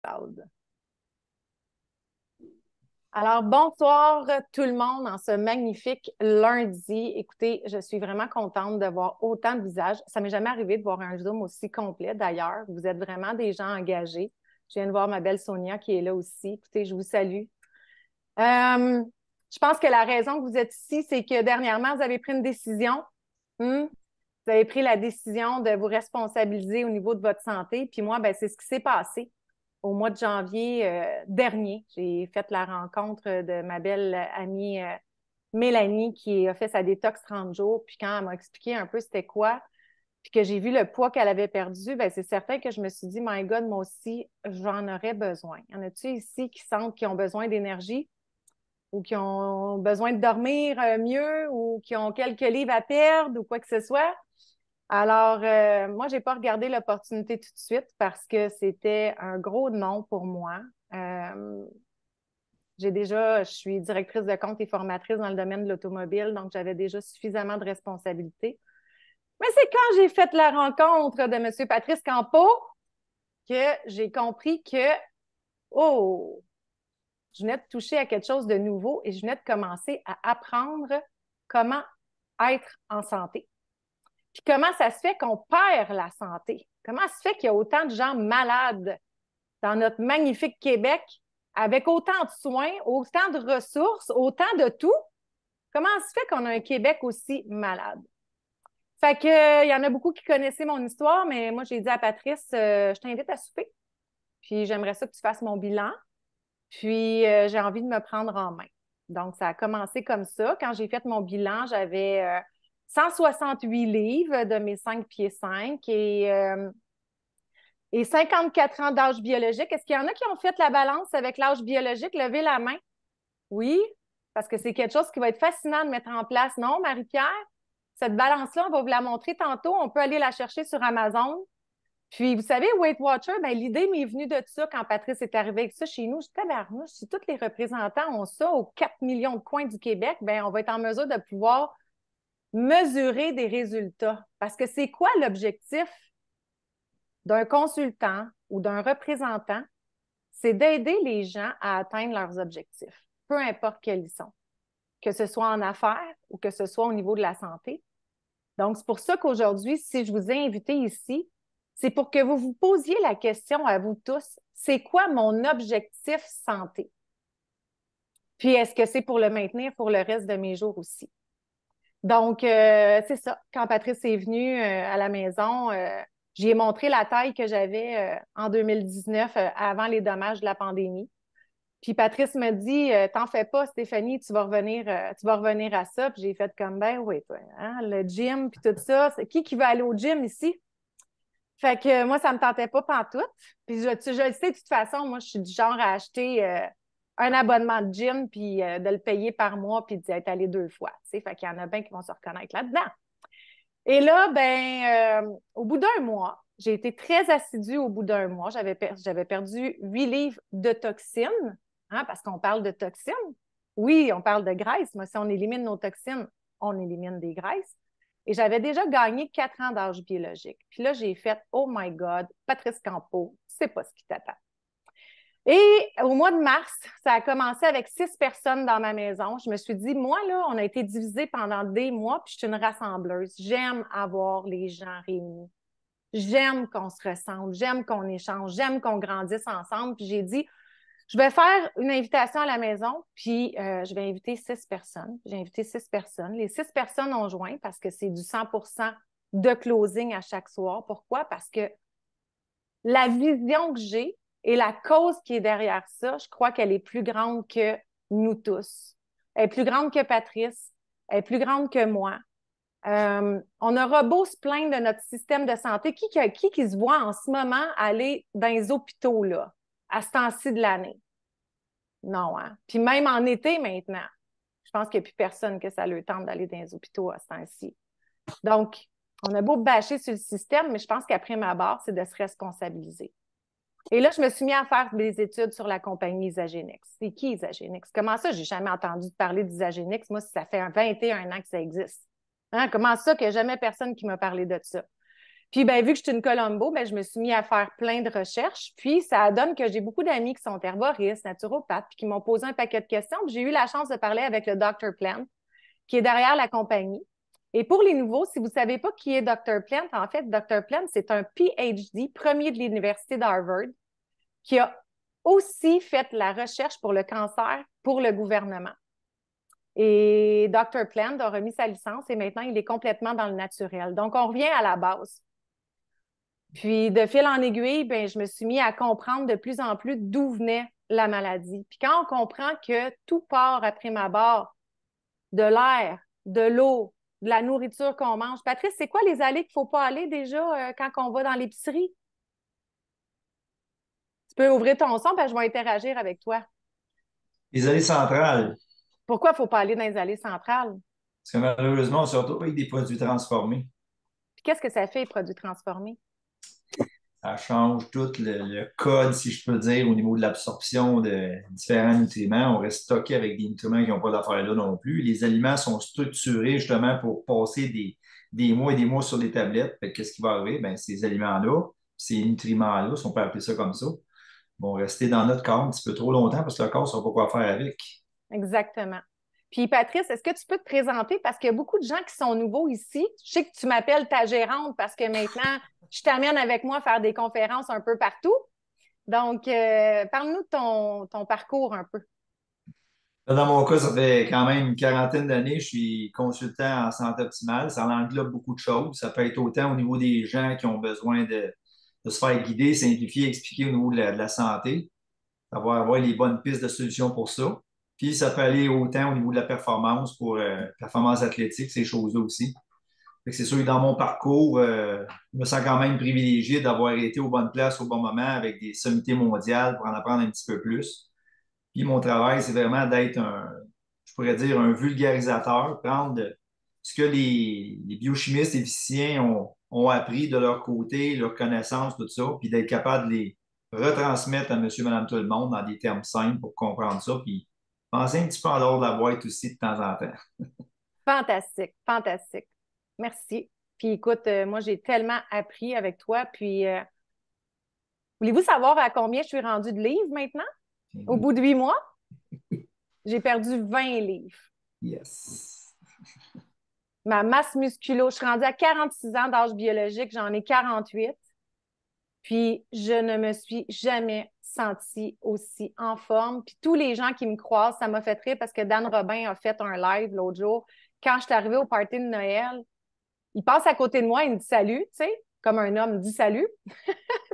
Cloud. Alors, bonsoir tout le monde en ce magnifique lundi. Écoutez, je suis vraiment contente de voir autant de visages. Ça m'est jamais arrivé de voir un Zoom aussi complet d'ailleurs. Vous êtes vraiment des gens engagés. Je viens de voir ma belle Sonia qui est là aussi. Écoutez, je vous salue. Je pense que la raison que vous êtes ici, c'est que dernièrement, vous avez pris une décision. Hmm? Vous avez pris la décision de vous responsabiliser au niveau de votre santé. Puis moi, ben, c'est ce qui s'est passé au mois de janvier dernier. J'ai fait la rencontre de ma belle amie Mélanie qui a fait sa détox 30 jours. Puis quand elle m'a expliqué un peu c'était quoi, puis que j'ai vu le poids qu'elle avait perdu, ben c'est certain que je me suis dit, My God, moi aussi, j'en aurais besoin. Y en a-tu ici qui sentent qu'ils ont besoin d'énergie ou qui ont besoin de dormir mieux ou qui ont quelques livres à perdre ou quoi que ce soit? Alors, moi, je n'ai pas regardé l'opportunité tout de suite parce que c'était un gros non pour moi. Euh, je suis directrice de compte et formatrice dans le domaine de l'automobile, donc j'avais déjà suffisamment de responsabilités. Mais c'est quand j'ai fait la rencontre de M. Patrice Campeau que j'ai compris que, oh, je venais de toucher à quelque chose de nouveau et je venais de commencer à apprendre comment être en santé. Puis comment ça se fait qu'on perd la santé? Comment ça se fait qu'il y a autant de gens malades dans notre magnifique Québec avec autant de soins, autant de ressources, autant de tout? Comment ça se fait qu'on a un Québec aussi malade? Fait que, il y en a beaucoup qui connaissaient mon histoire, mais moi, j'ai dit à Patrice, je t'invite à souper. Puis j'aimerais ça que tu fasses mon bilan. Puis j'ai envie de me prendre en main. Donc, ça a commencé comme ça. Quand j'ai fait mon bilan, j'avais 168 livres de mes 5 pieds 5 et 54 ans d'âge biologique. Est-ce qu'il y en a qui ont fait la balance avec l'âge biologique? Levez la main. Oui, parce que c'est quelque chose qui va être fascinant de mettre en place. Non, Marie-Pierre? Cette balance-là, on va vous la montrer tantôt. On peut aller la chercher sur Amazon. Puis, vous savez, Weight Watcher, ben, l'idée m'est venue de ça quand Patrice est arrivé avec ça chez nous. Je dis, tabarnouche, si tous les représentants ont ça aux 4 millions de coins du Québec, ben, on va être en mesure de pouvoir mesurer des résultats. Parce que c'est quoi l'objectif d'un consultant ou d'un représentant? C'est d'aider les gens à atteindre leurs objectifs, peu importe quels ils sont, que ce soit en affaires ou que ce soit au niveau de la santé. Donc, c'est pour ça qu'aujourd'hui, si je vous ai invité ici, c'est pour que vous vous posiez la question à vous tous, c'est quoi mon objectif santé? Puis, est-ce que c'est pour le maintenir pour le reste de mes jours aussi? Donc, c'est ça. Quand Patrice est venu à la maison, j'y ai montré la taille que j'avais en 2019, avant les dommages de la pandémie. Puis Patrice me dit, t'en fais pas, Stéphanie, tu vas revenir à ça. Puis j'ai fait comme, ben oui, toi, hein, le gym, puis tout ça. C'est qui veut aller au gym ici? Fait que moi, ça me tentait pas pantoute. Puis je le sais, de toute façon, moi, je suis du genre à acheter un abonnement de gym, puis de le payer par mois, puis d'y être allé 2 fois. Tu sais, fait qu'il y en a bien qui vont se reconnaître là-dedans. Et là, ben, au bout d'un mois, j'ai été très assidue au bout d'un mois. J'avais perdu 8 livres de toxines, hein, parce qu'on parle de toxines. Oui, on parle de graisse, mais si on élimine nos toxines, on élimine des graisses. Et j'avais déjà gagné 4 ans d'âge biologique. Puis là, j'ai fait, oh my God, Patrice Campeau, c'est pas ce qui t'attend. Et au mois de mars, ça a commencé avec 6 personnes dans ma maison. Je me suis dit, moi, là, on a été divisés pendant des mois, puis je suis une rassembleuse. J'aime avoir les gens réunis. J'aime qu'on se ressemble, j'aime qu'on échange, j'aime qu'on grandisse ensemble. Puis j'ai dit, je vais faire une invitation à la maison, puis je vais inviter 6 personnes. J'ai invité 6 personnes. Les 6 personnes ont joint parce que c'est du 100% de closing à chaque soir. Pourquoi? Parce que la vision que j'ai et la cause qui est derrière ça, je crois qu'elle est plus grande que nous tous. Elle est plus grande que Patrice, elle est plus grande que moi. On aura beau se plaindre de notre système de santé. Qui se voit en ce moment aller dans les hôpitaux, là, à ce temps-ci de l'année? Non, hein? Puis même en été maintenant, je pense qu'il n'y a plus personne que ça le tente d'aller dans les hôpitaux à ce temps-ci. Donc, on a beau bâcher sur le système, mais je pense qu'après ma barre, c'est de se responsabiliser. Et là, je me suis mis à faire des études sur la compagnie Isagenix. C'est qui Isagenix? Comment ça, j'ai jamais entendu parler d'Isagenix? Moi, ça fait 21 ans que ça existe. Hein? Comment ça qu'il n'y a jamais personne qui m'a parlé de ça? Puis, ben, vu que je suis une Colombo, ben, je me suis mis à faire plein de recherches. Puis, ça donne que j'ai beaucoup d'amis qui sont herboristes, naturopathes, puis qui m'ont posé un paquet de questions. Puis, j'ai eu la chance de parler avec le Dr. Plant, qui est derrière la compagnie. Et pour les nouveaux, si vous ne savez pas qui est Dr. Plant, en fait, Dr. Plant, c'est un PhD, premier de l'Université d'Harvard, qui a aussi fait la recherche pour le cancer pour le gouvernement. Et Dr. Plant a remis sa licence et maintenant, il est complètement dans le naturel. Donc, on revient à la base. Puis, de fil en aiguille, ben, je me suis mis à comprendre de plus en plus d'où venait la maladie. Puis, quand on comprend que tout part après ma barre, de l'air, de l'eau, de la nourriture qu'on mange. Patrice, c'est quoi les allées qu'il ne faut pas aller déjà quand on va dans l'épicerie? Tu peux ouvrir ton son, puis je vais interagir avec toi. Les allées centrales, Pourquoi il ne faut pas aller dans les allées centrales? parce que malheureusement, on se retrouve avec des produits transformés. Puis qu'est-ce que ça fait, les produits transformés? Ça change tout le code, si je peux dire, au niveau de l'absorption de différents nutriments. On reste stocké avec des nutriments qui n'ont pas d'affaires là non plus. Les aliments sont structurés justement pour passer des mois et des mois sur les tablettes. Fait que qu'est-ce qui va arriver? Ben, ces aliments-là, ces nutriments-là, si on peut appeler ça comme ça, vont rester dans notre corps un petit peu trop longtemps parce que le corps ne saura pas quoi faire avec. Exactement. Puis Patrice, est-ce que tu peux te présenter? Parce qu'il y a beaucoup de gens qui sont nouveaux ici. Je sais que tu m'appelles ta gérante parce que maintenant, je t'amène avec moi faire des conférences un peu partout. Donc, parle-nous de ton parcours un peu. Là, dans mon cas, ça fait quand même une quarantaine d'années. Je suis consultant en santé optimale. Ça englobe beaucoup de choses. Ça peut être autant au niveau des gens qui ont besoin de se faire guider, simplifier, expliquer au niveau de la santé, avoir les bonnes pistes de solutions pour ça. Puis ça peut aller autant au niveau de la performance pour performance athlétique, ces choses-là aussi. Fait que c'est sûr que dans mon parcours, je me sens quand même privilégié d'avoir été aux bonnes places au bon moment avec des sommités mondiales pour en apprendre un petit peu plus. Puis mon travail, c'est vraiment d'être je pourrais dire, un vulgarisateur, prendre ce que les biochimistes et physiciens ont appris de leur côté, leurs connaissances, tout ça, puis d'être capable de les retransmettre à monsieur, madame, tout le monde dans des termes simples pour comprendre ça, puis penser un petit peu en dehors de la boîte aussi de temps en temps. Fantastique, fantastique. Merci. Puis écoute, moi, j'ai tellement appris avec toi. Puis, voulez-vous savoir à combien je suis rendue de livres maintenant? Au bout de 8 mois, j'ai perdu 20 livres. Yes. Ma masse musculo, je suis rendue à 46 ans d'âge biologique, j'en ai 48. Puis, je ne me suis jamais sentie aussi en forme. Puis, tous les gens qui me croisent, ça m'a fait rire parce que Dan Robin a fait un live l'autre jour. Quand je suis arrivée au party de Noël, il passe à côté de moi, il me dit salut, tu sais, comme un homme dit salut.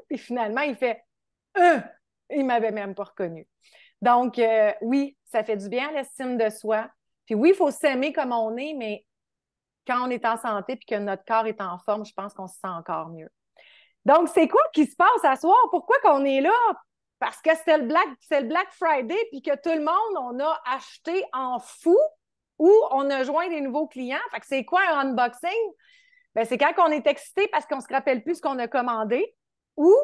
Puis finalement, il fait euh! Il m'avait même pas reconnu. Donc, oui, ça fait du bien à l'estime de soi. Puis oui, il faut s'aimer comme on est, mais quand on est en santé puis que notre corps est en forme, je pense qu'on se sent encore mieux. Donc, c'est quoi qui se passe à soir? Pourquoi qu'on est là? Parce que c'est le Black Friday puis que tout le monde, on a acheté en fou ou on a joint des nouveaux clients. Fait que c'est quoi un unboxing? Ben, c'est quand on est excité parce qu'on ne se rappelle plus ce qu'on a commandé ou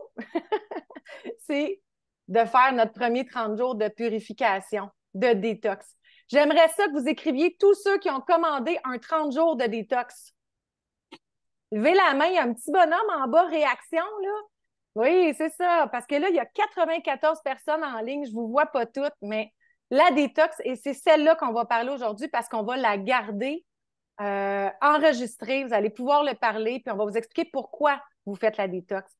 c'est de faire notre premier 30 jours de purification, de détox. J'aimerais ça que vous écriviez tous ceux qui ont commandé un 30 jours de détox. Levez la main, il y a un petit bonhomme en bas, réaction, là. Oui, c'est ça, parce que là, il y a 94 personnes en ligne, je ne vous vois pas toutes, mais la détox, et c'est celle-là qu'on va parler aujourd'hui parce qu'on va la garder enregistrée, vous allez pouvoir le parler, puis on va vous expliquer pourquoi vous faites la détox.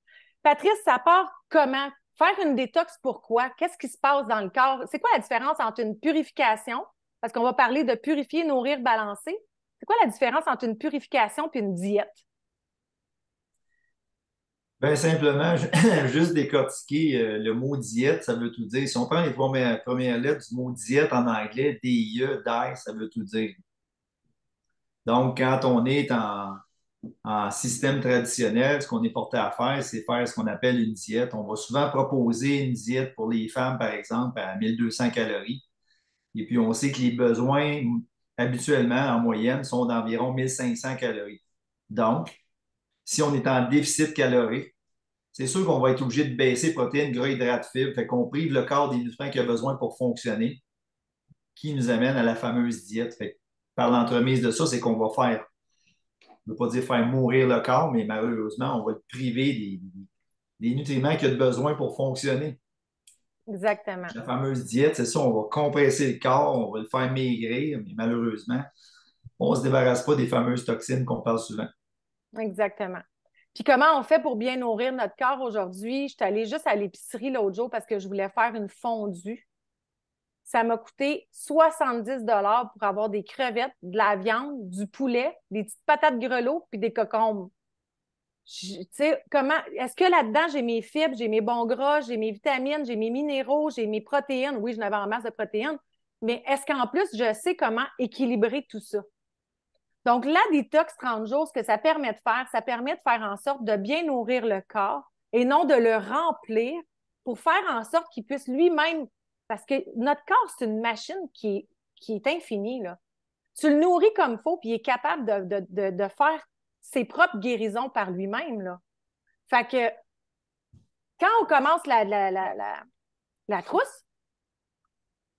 Patrice, ça part comment? Faire une détox, pourquoi? Qu'est-ce qui se passe dans le corps? C'est quoi la différence entre une purification, parce qu'on va parler de purifier, nourrir, balancer. C'est quoi la différence entre une purification et une diète? Bien simplement, juste décortiquer le mot diète, ça veut tout dire. Si on prend les premières lettres du mot diète en anglais, D-I-E, die, ça veut tout dire. Donc, quand on est en système traditionnel, ce qu'on est porté à faire, c'est faire ce qu'on appelle une diète. On va souvent proposer une diète pour les femmes, par exemple, à 1200 calories. Et puis, on sait que les besoins, habituellement, en moyenne, sont d'environ 1500 calories. Donc, si on est en déficit calorique, c'est sûr qu'on va être obligé de baisser protéines, gras, hydrates, fibres. Fait qu'on prive le corps des nutriments qu'il a besoin pour fonctionner, qui nous amène à la fameuse diète. Fait que par l'entremise de ça, c'est qu'on va faire ne veut pas dire faire mourir le corps, mais malheureusement, on va le priver des nutriments qu'il a besoin pour fonctionner. Exactement. La fameuse diète, c'est ça, on va compresser le corps, on va le faire maigrir, mais malheureusement, on ne se débarrasse pas des fameuses toxines qu'on parle souvent. Exactement. Puis comment on fait pour bien nourrir notre corps aujourd'hui? Je suis allée juste à l'épicerie l'autre jour parce que je voulais faire une fondue. Ça m'a coûté 70 pour avoir des crevettes, de la viande, du poulet, des petites patates grelots puis des cocombes. Tu sais, comment, est-ce que là-dedans, j'ai mes fibres, j'ai mes bons gras, j'ai mes vitamines, j'ai mes minéraux, j'ai mes protéines? Oui, je n'avais en masse de protéines, mais est-ce qu'en plus, je sais comment équilibrer tout ça? Donc, la détox 30 jours, ce que ça permet de faire, ça permet de faire en sorte de bien nourrir le corps et non de le remplir pour faire en sorte qu'il puisse lui-même, parce que notre corps, c'est une machine qui est infinie, là. Tu le nourris comme il faut, puis il est capable de faire ses propres guérisons par lui-même, là. Fait que quand on commence la trousse,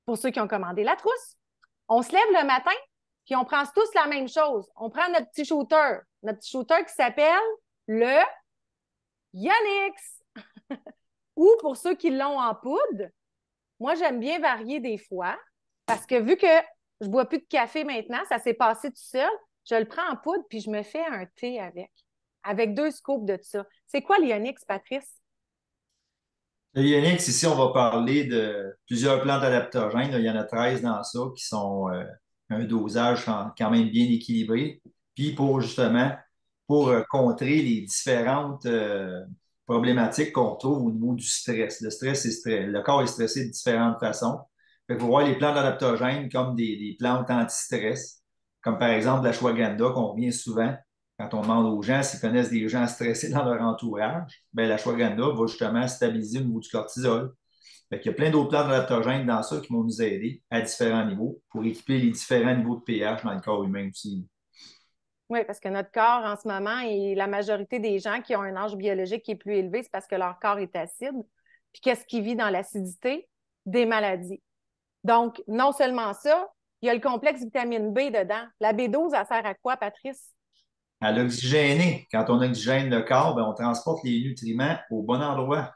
pour ceux qui ont commandé la trousse, on se lève le matin, puis on prend tous la même chose. On prend notre petit shooter qui s'appelle le Yonix. Ou pour ceux qui l'ont en poudre, moi, j'aime bien varier des fois parce que vu que je ne bois plus de café maintenant, ça s'est passé tout seul, je le prends en poudre puis je me fais un thé avec 2 scoops de ça. C'est quoi le Yonix, Patrice? Le Ionix, ici, on va parler de plusieurs plantes adaptogènes. Il y en a 13 dans ça qui sont un dosage quand même bien équilibré. Puis pour justement, pour contrer les différentes problématiques qu'on trouve au niveau du stress. Le stress, le corps est stressé de différentes façons. Fait faut voir les plantes adaptogènes comme des plantes anti-stress, comme par exemple l'ashwagandha qu'on revient souvent. Quand on demande aux gens s'ils connaissent des gens stressés dans leur entourage, ben, l'ashwagandha va justement stabiliser le niveau du cortisol. Fait qu'il y a plein d'autres plantes adaptogènes dans ça qui vont nous aider à différents niveaux pour équiper les différents niveaux de pH dans le corps humain aussi. Oui, parce que notre corps, en ce moment, et la majorité des gens qui ont un âge biologique qui est plus élevé, c'est parce que leur corps est acide. Puis qu'est-ce qui vit dans l'acidité? Des maladies. Donc, non seulement ça, il y a le complexe vitamine B dedans. La B12, elle sert à quoi, Patrice? À l'oxygéner, quand on oxygène le corps, ben, on transporte les nutriments au bon endroit.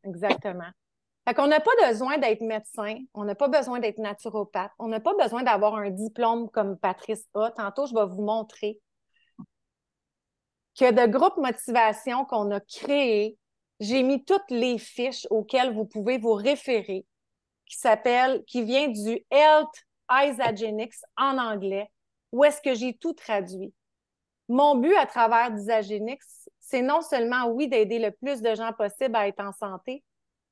Exactement. Fait qu'on n'a pas besoin d'être médecin, on n'a pas besoin d'être naturopathe, on n'a pas besoin d'avoir un diplôme comme Patrice a. Tantôt, je vais vous montrer que de groupes motivation qu'on a créés, j'ai mis toutes les fiches auxquelles vous pouvez vous référer, qui vient du Health Isagenix en anglais, où est-ce que j'ai tout traduit. Mon but à travers d'Isagenix, c'est non seulement, oui, d'aider le plus de gens possible à être en santé,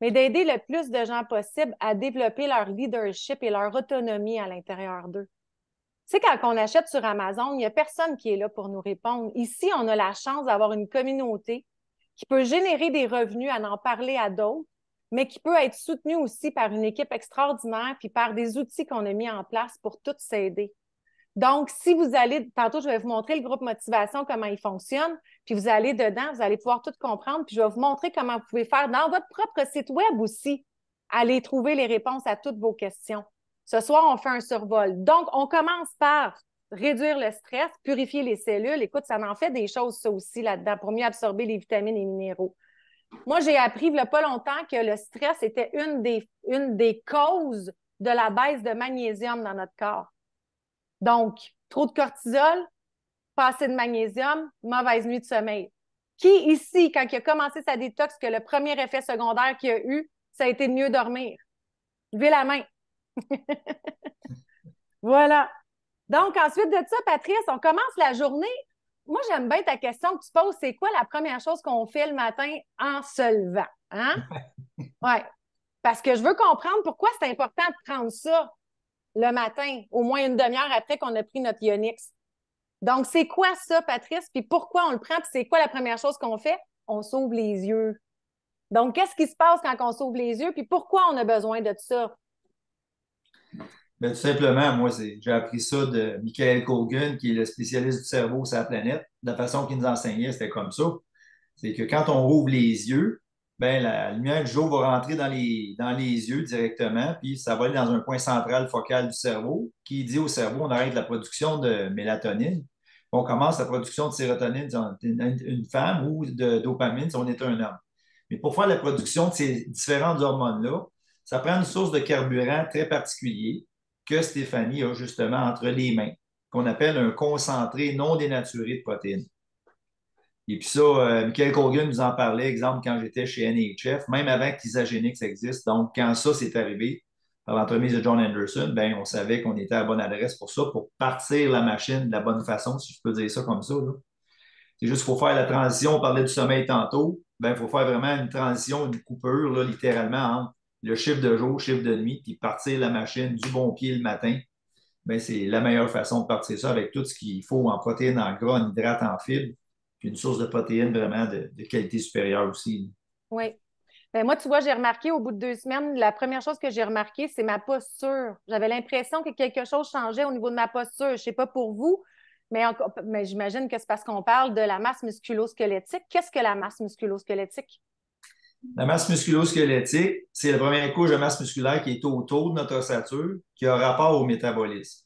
mais d'aider le plus de gens possible à développer leur leadership et leur autonomie à l'intérieur d'eux. Tu sais, quand on achète sur Amazon, il n'y a personne qui est là pour nous répondre. Ici, on a la chance d'avoir une communauté qui peut générer des revenus à en parler à d'autres, mais qui peut être soutenue aussi par une équipe extraordinaire puis par des outils qu'on a mis en place pour tous s'aider. Donc, si vous allez, tantôt, je vais vous montrer le groupe motivation, comment il fonctionne, puis vous allez dedans, vous allez pouvoir tout comprendre, puis je vais vous montrer comment vous pouvez faire dans votre propre site web aussi, aller trouver les réponses à toutes vos questions. Ce soir, on fait un survol. Donc, on commence par réduire le stress, purifier les cellules. Écoute, ça en fait des choses, ça aussi, là-dedans, pour mieux absorber les vitamines et les minéraux. Moi, j'ai appris il n'y a pas longtemps que le stress était une des causes de la baisse de magnésium dans notre corps. Donc, trop de cortisol, pas assez de magnésium, mauvaise nuit de sommeil. Qui ici, quand il a commencé sa détox, que le premier effet secondaire qu'il a eu, ça a été de mieux dormir? Levez la main. Voilà. Donc, ensuite de ça, Patrice, on commence la journée. Moi, j'aime bien ta question que tu poses. C'est quoi la première chose qu'on fait le matin en se levant? Hein? Oui. Parce que je veux comprendre pourquoi c'est important de prendre ça le matin, au moins une demi-heure après qu'on a pris notre Ionix. Donc, c'est quoi ça, Patrice? Puis pourquoi on le prend? Puis c'est quoi la première chose qu'on fait? On s'ouvre les yeux. Donc, qu'est-ce qui se passe quand on s'ouvre les yeux? Puis pourquoi on a besoin de ça? Ben, tout simplement, moi, j'ai appris ça de Michael Colgan, qui est le spécialiste du cerveau sur la planète. La façon qu'il nous enseignait, c'était comme ça. C'est que quand on rouvre les yeux, ben, la lumière du jour va rentrer dans les yeux directement, puis ça va aller dans un point central focal du cerveau qui dit au cerveau, on arrête la production de mélatonine. On commence la production de sérotonine, une femme, ou de dopamine si on est un homme. Mais pour faire la production de ces différentes hormones-là, ça prend une source de carburant très particulier que Stéphanie a justement entre les mains, qu'on appelle un concentré non dénaturé de protéines. Et puis ça, Michael Colgan nous en parlait, exemple, quand j'étais chez NHF, même avant qu'Isagénix existe. Donc, quand ça s'est arrivé, par l'entremise de John Anderson, ben, on savait qu'on était à la bonne adresse pour ça, pour partir la machine de la bonne façon, si je peux dire ça comme ça, là. C'est juste qu'il faut faire la transition. On parlait du sommeil tantôt. Ben, il faut faire vraiment une transition, une coupure, là, littéralement, entre le chiffre de jour, le chiffre de nuit, puis partir la machine du bon pied le matin. Ben, c'est la meilleure façon de partir ça avec tout ce qu'il faut en protéines, en gras, en hydrates, en fibres, puis une source de protéines vraiment de qualité supérieure aussi. Oui. Ben moi, tu vois, j'ai remarqué au bout de 2 semaines, la première chose que j'ai remarqué, c'est ma posture. J'avais l'impression que quelque chose changeait au niveau de ma posture. Je ne sais pas pour vous, mais j'imagine que c'est parce qu'on parle de la masse musculo-squelettique. Qu'est-ce que la masse musculo-squelettique? La masse musculo-squelettique, c'est la première couche de masse musculaire qui est autour de notre ossature, qui a rapport au métabolisme.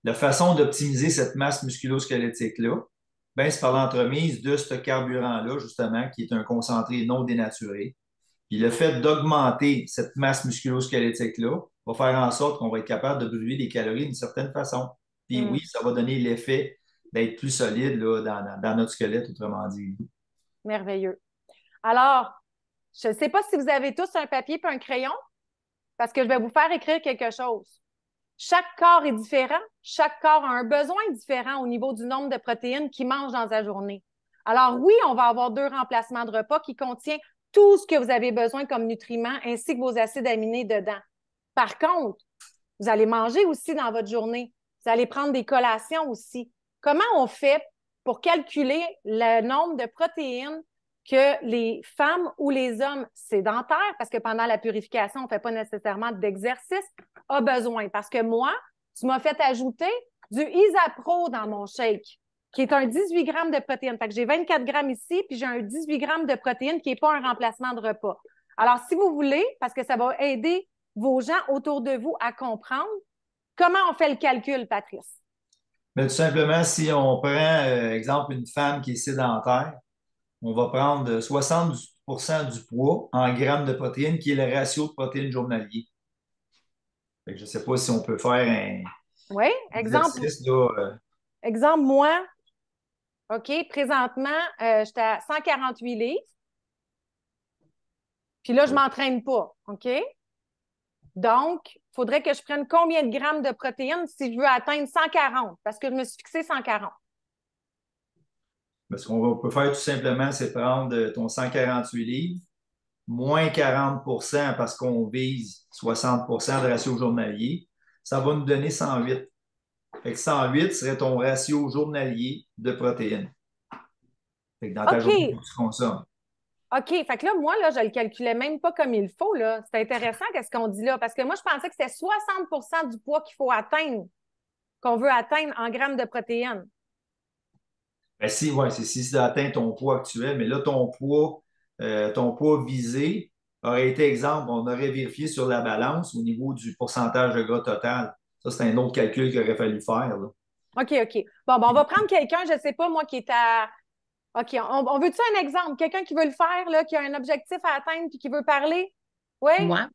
La façon d'optimiser cette masse musculo-squelettique-là, ben, c'est par l'entremise de ce carburant-là, justement, qui est un concentré non dénaturé. Puis le fait d'augmenter cette masse musculo-squelettique-là va faire en sorte qu'on va être capable de brûler des calories d'une certaine façon. Puis Hmm, oui, ça va donner l'effet d'être plus solide là, dans notre squelette, autrement dit. merveilleux. Alors, je ne sais pas si vous avez tous un papier et un crayon, parce que je vais vous faire écrire quelque chose. Chaque corps est différent. Chaque corps a un besoin différent au niveau du nombre de protéines qu'il mange dans sa journée. Alors oui, on va avoir 2 remplacements de repas qui contiennent tout ce que vous avez besoin comme nutriments ainsi que vos acides aminés dedans. Par contre, vous allez manger aussi dans votre journée. Vous allez prendre des collations aussi. Comment on fait pour calculer le nombre de protéines que les femmes ou les hommes sédentaires, parce que pendant la purification, on ne fait pas nécessairement d'exercice, a besoin? Parce que moi, tu m'as fait ajouter du Isapro dans mon shake, qui est un 18 grammes de protéines. Fait que j'ai 24 grammes ici, puis j'ai un 18 grammes de protéines qui n'est pas un remplacement de repas. Alors, si vous voulez, parce que ça va aider vos gens autour de vous à comprendre, comment on fait le calcul, Patrice? Mais tout simplement, si on prend, exemple, une femme qui est sédentaire, on va prendre 70% du poids en grammes de protéines, qui est le ratio de protéines journalier. Fait que je ne sais pas si on peut faire un Oui, exercice là. exemple, moi, OK, présentement, j'étais à 148 livres, puis là, je ne m'entraîne pas, OK? Donc, il faudrait que je prenne combien de grammes de protéines si je veux atteindre 140, parce que je me suis fixé 140. Ce qu'on peut faire tout simplement, c'est prendre ton 148 livres, moins 40% parce qu'on vise 60% de ratio journalier. Ça va nous donner 108. Fait que 108 serait ton ratio journalier de protéines. Fait que dans ta journée OK, que tu consommes. OK. Fait que là, moi, là, je le calculais même pas comme il faut, là. C'est intéressant qu'est-ce qu'on dit là, parce que moi, je pensais que c'était 60 du poids qu'il faut atteindre, qu'on veut atteindre en grammes de protéines. Ben si, ouais, c'est si tu atteint ton poids actuel, mais là, ton poids visé aurait été exemple, on aurait vérifié sur la balance au niveau du pourcentage de gras total. Ça, c'est un autre calcul qu'il aurait fallu faire, là. OK, OK. Bon, ben, on va prendre quelqu'un, je sais pas, moi, qui est à. OK, on veut-tu un exemple? Quelqu'un qui veut le faire, là, qui a un objectif à atteindre puis qui veut parler? Oui? Moi,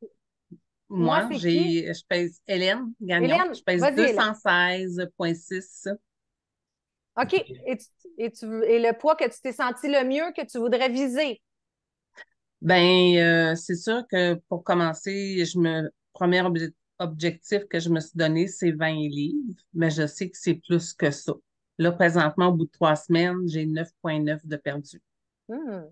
Moi, moi, c'est qui? je pèse Hélène Gagnon, Hélène, je pèse vas-y, Hélène. 216,6. OK. Et le poids que tu t'es senti le mieux, que tu voudrais viser? Ben, c'est sûr que pour commencer, premier objectif que je me suis donné, c'est 20 livres, mais je sais que c'est plus que ça. Là, présentement, au bout de 3 semaines, j'ai 9,9 de perdu. Hmm,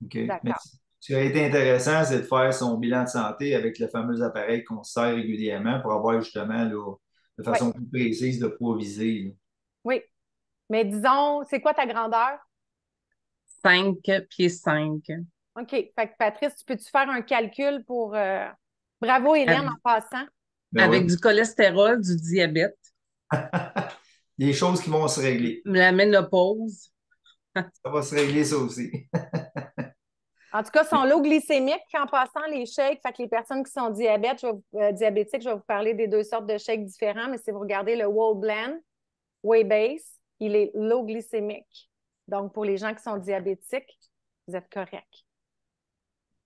OK. Mais d'accord. ce qui a été intéressant, c'est de faire son bilan de santé avec le fameux appareil qu'on se sert régulièrement pour avoir justement là, de Oui, façon plus précise le poids visé, là. oui. Mais disons, c'est quoi ta grandeur? 5 pieds 5. OK. Fait que Patrice, peux-tu faire un calcul pour. Bravo, Hélène, en passant. Ben Avec oui. du cholestérol, du diabète, Des choses qui vont se régler. la ménopause. Ça va se régler ça aussi. En tout cas, son lot glycémique, en passant les shakes, fait que les personnes qui sont diabétiques, je vais vous parler des 2 sortes de shakes différents, mais si vous regardez le Whole Blend, Whey Base, il est low glycémique. Donc, pour les gens qui sont diabétiques, vous êtes correct.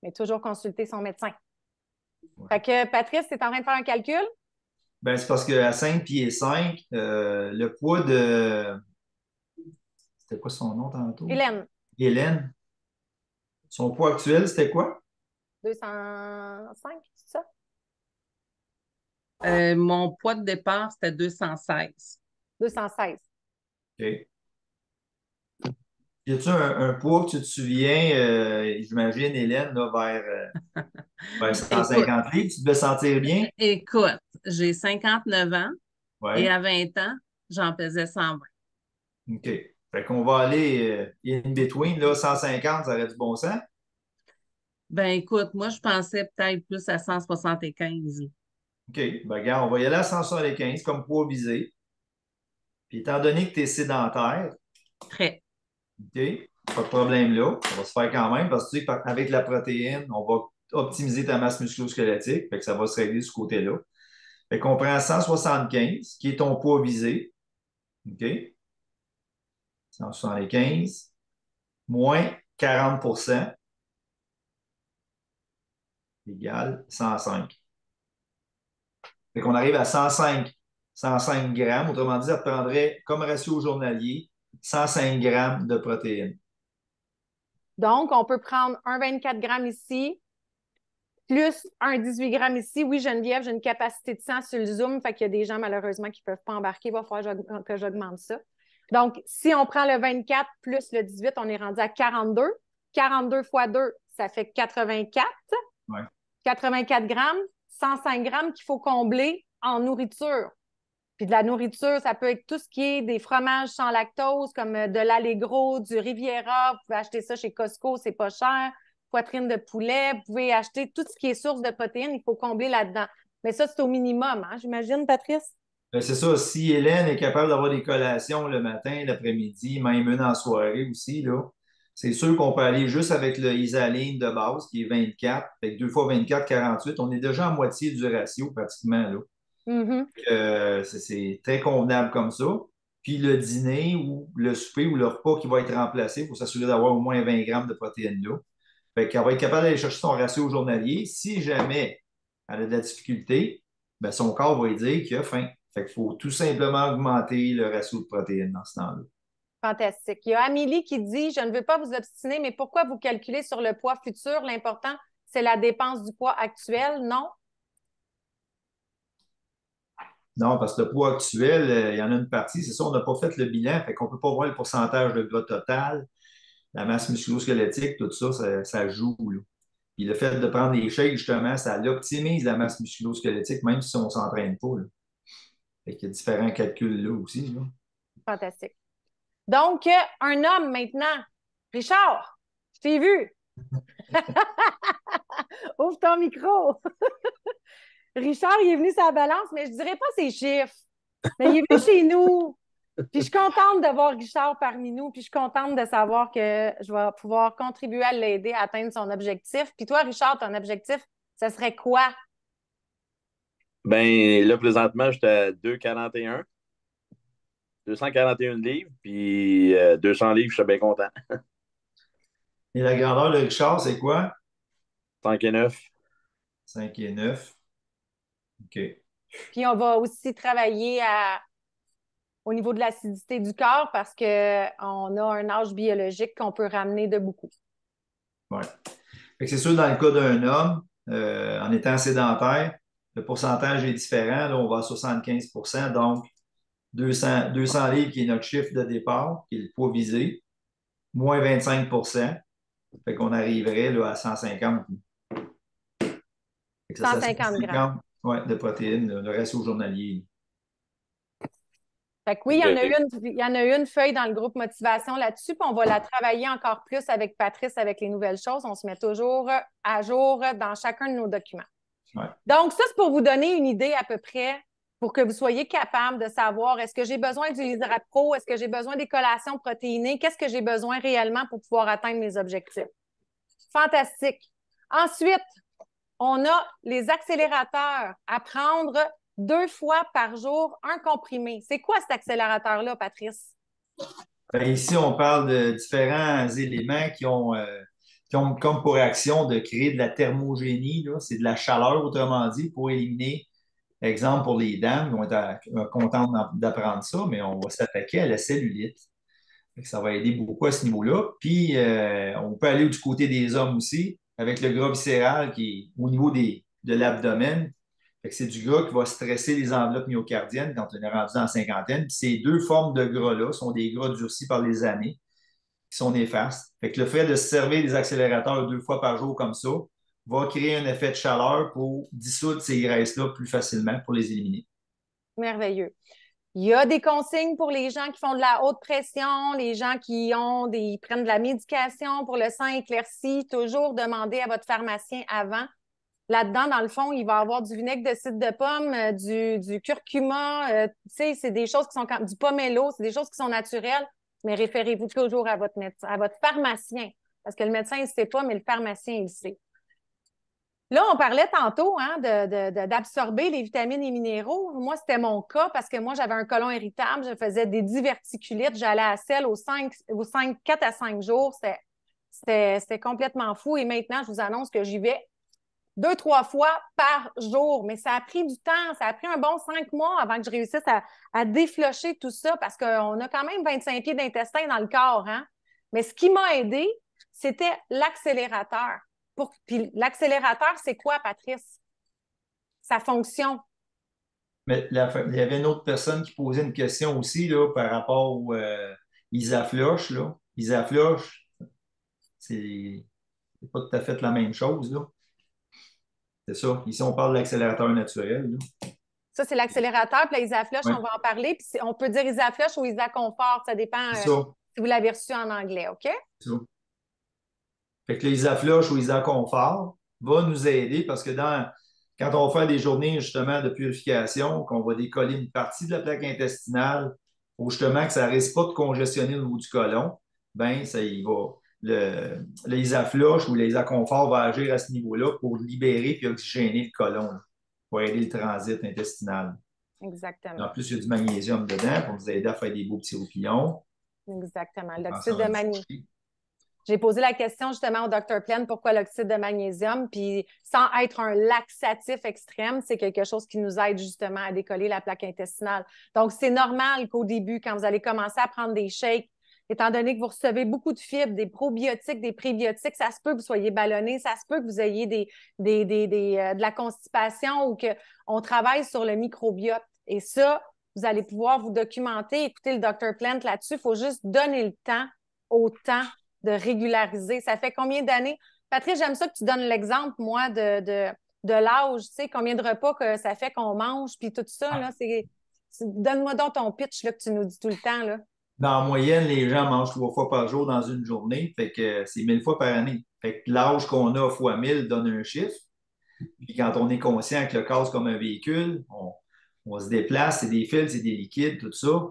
Mais toujours consulter son médecin. Ouais. Fait que, Patrice, tu es en train de faire un calcul? Ben, c'est parce qu'à 5 pieds 5, le poids de. C'était quoi son nom tantôt? Hélène, Hélène. Son poids actuel, c'était quoi? 205, c'est ça? Mon poids de départ, c'était 216. 216. OK. Y a-tu un poids que tu te souviens, j'imagine, Hélène, là, vers Écoute, 150 livres, tu devais sentir bien? écoute, j'ai 59 ans et Oui. à 20 ans, j'en pesais 120. OK. Fait qu'on va aller in between, là, 150, ça aurait du bon sens. Ben écoute, moi, je pensais peut-être plus à 175. OK. Ben, regarde, on va y aller à 175 comme poids visé. Puis étant donné que tu es sédentaire, Très. OK, pas de problème là. Ça va se faire quand même parce que tu sais qu'avec la protéine, on va optimiser ta masse musculo-squelettique. Fait que ça va se régler de ce côté-là. Fait qu'on prend 175, qui est ton poids visé. OK? 175 moins 40% égale 105. Fait qu'on arrive à 105 grammes. Autrement dit, ça te prendrait comme ratio journalier 105 grammes de protéines. Donc, on peut prendre un 24 grammes ici, plus un 18 grammes ici. Oui, Geneviève, j'ai une capacité de 100 sur le Zoom, fait qu'il y a des gens, malheureusement, qui ne peuvent pas embarquer. Il va falloir que j'augmente ça. Donc, si on prend le 24 plus le 18, on est rendu à 42. 42 fois 2, ça fait 84. Ouais. 84 grammes, 105 grammes qu'il faut combler en nourriture. Puis de la nourriture, ça peut être tout ce qui est des fromages sans lactose, comme de l'Allegro, du Riviera. Vous pouvez acheter ça chez Costco, c'est pas cher. Poitrine de poulet. Vous pouvez acheter tout ce qui est source de protéines, il faut combler là-dedans. Mais ça, c'est au minimum, hein, j'imagine, Patrice? Ben, c'est ça, si Hélène est capable d'avoir des collations le matin, l'après-midi, même une en soirée aussi, là, c'est sûr qu'on peut aller juste avec le Isaline de base, qui est 24, fait que 2 fois 24, 48. On est déjà à moitié du ratio pratiquement, là. Mhm. C'est très convenable comme ça. Puis le dîner ou le souper ou le repas qui va être remplacé pour s'assurer d'avoir au moins 20 grammes de protéines là. Fait qu'elle va être capable d'aller chercher son ratio journalier. Si jamais elle a de la difficulté, ben son corps va lui dire qu'il a faim. Fait qu'il faut tout simplement augmenter le ratio de protéines dans ce temps-là. Fantastique. Il y a Amélie qui dit, je ne veux pas vous obstiner, mais pourquoi vous calculez sur le poids futur? L'important, c'est la dépense du poids actuel, non? Non, parce que le poids actuel, il y en a une partie, c'est ça, on n'a pas fait le bilan, fait qu'on ne peut pas voir le pourcentage de gras total, la masse musculo-squelettique, tout ça, ça joue, là. Puis le fait de prendre des shakes, justement, ça optimise la masse musculo-squelettique, même si on ne s'entraîne pas, là. Fait qu'il y a différents calculs là aussi, là. Fantastique. Donc, un homme maintenant. Richard, je t'ai vu. Ouvre ton micro. Richard, il est venu sur la balance, mais je ne dirais pas ses chiffres. Mais il est venu chez nous. Puis je suis contente de voir Richard parmi nous. Puis je suis contente de savoir que je vais pouvoir contribuer à l'aider à atteindre son objectif. Puis toi, Richard, ton objectif, ce serait quoi? Ben là, présentement, j'étais à 2,41, 241 livres, puis 200 livres, je suis bien content. Et la grandeur de Richard, c'est quoi? 5,9. 5 et 9. OK. Puis on va aussi travailler au niveau de l'acidité du corps parce qu'on a un âge biologique qu'on peut ramener de beaucoup. Ouais. Fait que c'est sûr, dans le cas d'un homme, en étant sédentaire, le pourcentage est différent. Là, on va à 75%, donc 200 livres qui est notre chiffre de départ, qui est le poids visé, moins 25%. Fait qu'on arriverait là, à 150. Fait que ça, 150 grammes. 150, ouais, de protéines, là, le ratio journalier. Fait que oui, il y en a une feuille dans le groupe motivation là-dessus, puis on va la travailler encore plus avec Patrice avec les nouvelles choses. On se met toujours à jour dans chacun de nos documents. Ouais. Donc, ça, c'est pour vous donner une idée à peu près pour que vous soyez capable de savoir est-ce que j'ai besoin du Lyserap Pro, est-ce que j'ai besoin des collations protéinées, qu'est-ce que j'ai besoin réellement pour pouvoir atteindre mes objectifs. Fantastique. Ensuite, on a les accélérateurs à prendre 2 fois par jour, un comprimé. C'est quoi cet accélérateur-là, Patrice? Ben, ici, on parle de différents éléments qui ont comme pour action de créer de la thermogénie, là. C'est de la chaleur, autrement dit, pour éliminer, exemple pour les dames, ils vont être contentes d'apprendre ça, mais on va s'attaquer à la cellulite. Fait que ça va aider beaucoup à ce niveau-là. Puis, on peut aller du côté des hommes aussi, avec le gras viscéral qui est au niveau de l'abdomen. Fait que c'est du gras qui va stresser les enveloppes myocardiennes quand on est rendu dans la cinquantaine. Puis ces deux formes de gras-là sont des gras durcis par les années, qui sont néfastes. Fait que le fait de se servir des accélérateurs 2 fois par jour comme ça va créer un effet de chaleur pour dissoudre ces graisses-là plus facilement pour les éliminer. Merveilleux. Il y a des consignes pour les gens qui font de la haute pression, les gens qui prennent de la médication pour le sang éclairci. Toujours demander à votre pharmacien avant. Là-dedans, dans le fond, il va y avoir du vinaigre de cidre de pomme, du curcuma. Tu sais, c'est des choses qui sont du pomelo, c'est des choses qui sont naturelles, mais référez-vous toujours à votre médecin, à votre pharmacien. Parce que le médecin, il ne sait pas, mais le pharmacien, il le sait. Là, on parlait tantôt d'absorber les vitamines et minéraux. Moi, c'était mon cas parce que moi, j'avais un côlon irritable, je faisais des diverticulites, j'allais à la selle aux 4 à 5 jours. C'était complètement fou. Et maintenant, je vous annonce que j'y vais 2-3 fois par jour. Mais ça a pris du temps. Ça a pris un bon 5 mois avant que je réussisse à déflocher tout ça parce qu'on a quand même 25 pieds d'intestin dans le corps, hein? Mais ce qui m'a aidé, c'était l'accélérateur. Puis l'accélérateur, c'est quoi, Patrice? Sa fonction. Mais il y avait une autre personne qui posait une question aussi là, par rapport au Isafloche. Là. Isafloche, c'est pas tout à fait la même chose. Là. C'est ça. Ici, on parle de l'accélérateur naturel. Là. Ça, c'est l'accélérateur. Puis la Isafloche, Ouais. on va en parler. Puis on peut dire Isafloche ou Isaconfort. Ça dépend C'est ça. si vous l'avez reçu en anglais, OK? C'est ça. Fait que l'Isafloche ou Isaconfort va nous aider parce que quand on fait des journées justement de purification, qu'on va décoller une partie de la plaque intestinale pour justement que ça ne risque pas de congestionner au niveau du côlon, ben ça y va. Le Isafloche ou l'Isaconfort va agir à ce niveau-là pour libérer puis oxygéner le côlon, là, pour aider le transit intestinal. Exactement. En plus, il y a du magnésium dedans pour nous aider à faire des beaux petits roupillons. Exactement. L'oxyde de magnésium. J'ai posé la question justement au Dr. Plante, pourquoi l'oxyde de magnésium? Puis sans être un laxatif extrême, c'est quelque chose qui nous aide justement à décoller la plaque intestinale. Donc, c'est normal qu'au début, quand vous allez commencer à prendre des shakes, étant donné que vous recevez beaucoup de fibres, des probiotiques, des prébiotiques, ça se peut que vous soyez ballonné, ça se peut que vous ayez de la constipation ou qu'on travaille sur le microbiote. Et ça, vous allez pouvoir vous documenter, écouter le Dr. Plante là-dessus. Il faut juste donner le temps au temps de régulariser. Ça fait combien d'années? Patrice, j'aime ça que tu donnes l'exemple, moi, de l'âge, tu sais, combien de repas que ça fait qu'on mange, puis tout ça, là, donne-moi donc ton pitch, là, que tu nous dis tout le temps, là. Dans moyenne, les gens mangent 3 fois par jour dans une journée, fait que c'est 1000 fois par année. Fait que l'âge qu'on a fois 1000 donne un chiffre. Puis quand on est conscient que le corps, c'est comme un véhicule, on se déplace, c'est des fils, c'est des liquides, tout ça.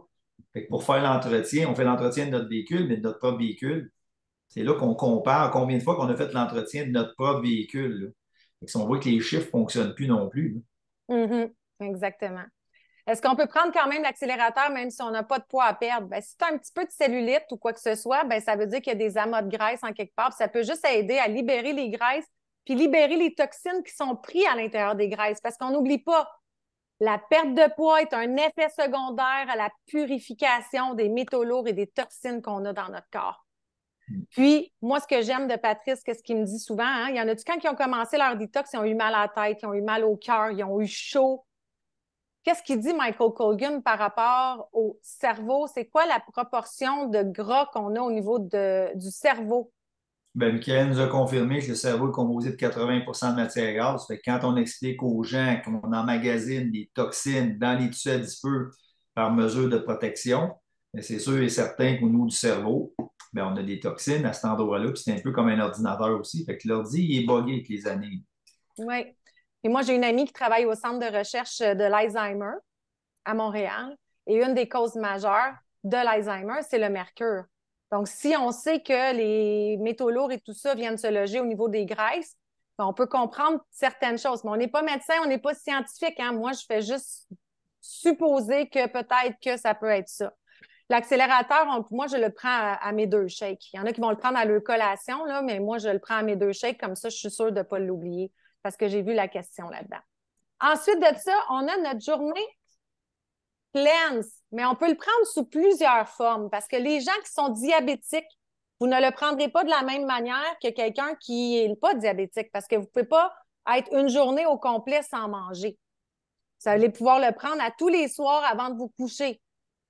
Fait que pour faire l'entretien, on fait l'entretien de notre véhicule, mais de notre propre véhicule. C'est là qu'on compare combien de fois qu'on a fait l'entretien de notre propre véhicule. Là. Fait que si on voit que les chiffres ne fonctionnent plus non plus. Exactement. Est-ce qu'on peut prendre quand même l'accélérateur même si on n'a pas de poids à perdre? Ben, si tu as un petit peu de cellulite ou quoi que ce soit, ben, ça veut dire qu'il y a des amas de graisse en quelque part. Puis ça peut juste aider à libérer les graisses puis libérer les toxines qui sont prises à l'intérieur des graisses. Parce qu'on n'oublie pas, la perte de poids est un effet secondaire à la purification des métaux lourds et des toxines qu'on a dans notre corps. Puis, moi, ce que j'aime de Patrice, qu'est-ce qu'il me dit souvent, hein, il y en a-tu quand ils ont commencé leur détox, ils ont eu mal à la tête, ils ont eu mal au cœur, ils ont eu chaud. Qu'est-ce qu'il dit Michael Colgan par rapport au cerveau? C'est quoi la proportion de gras qu'on a au niveau du cerveau? Ben, Michael nous a confirmé que le cerveau est composé de 80% de matière grasse. Fait que quand on explique aux gens qu'on emmagasine des toxines dans les tissus adipeux par mesure de protection, ben, c'est sûr et certain qu'au niveau du cerveau, ben, on a des toxines à cet endroit-là. Puis c'est un peu comme un ordinateur aussi. Fait que l'ordi, il est buggé avec les années. Oui. Et moi, j'ai une amie qui travaille au centre de recherche de l'Alzheimer à Montréal. Et une des causes majeures de l'Alzheimer, c'est le mercure. Donc, si on sait que les métaux lourds et tout ça viennent se loger au niveau des graisses, ben, on peut comprendre certaines choses. Mais on n'est pas médecin, on n'est pas scientifique. Hein? Moi, je fais juste supposer que peut-être que ça peut être ça. L'accélérateur, moi, je le prends à mes 2 shakes. Il y en a qui vont le prendre à leur collation, là, mais moi, je le prends à mes 2 shakes. Comme ça, je suis sûre de ne pas l'oublier parce que j'ai vu la question là-dedans. Ensuite de ça, on a notre journée cleanse, mais on peut le prendre sous plusieurs formes parce que les gens qui sont diabétiques, vous ne le prendrez pas de la même manière que quelqu'un qui n'est pas diabétique parce que vous ne pouvez pas être une journée au complet sans manger. Vous allez pouvoir le prendre à tous les soirs avant de vous coucher.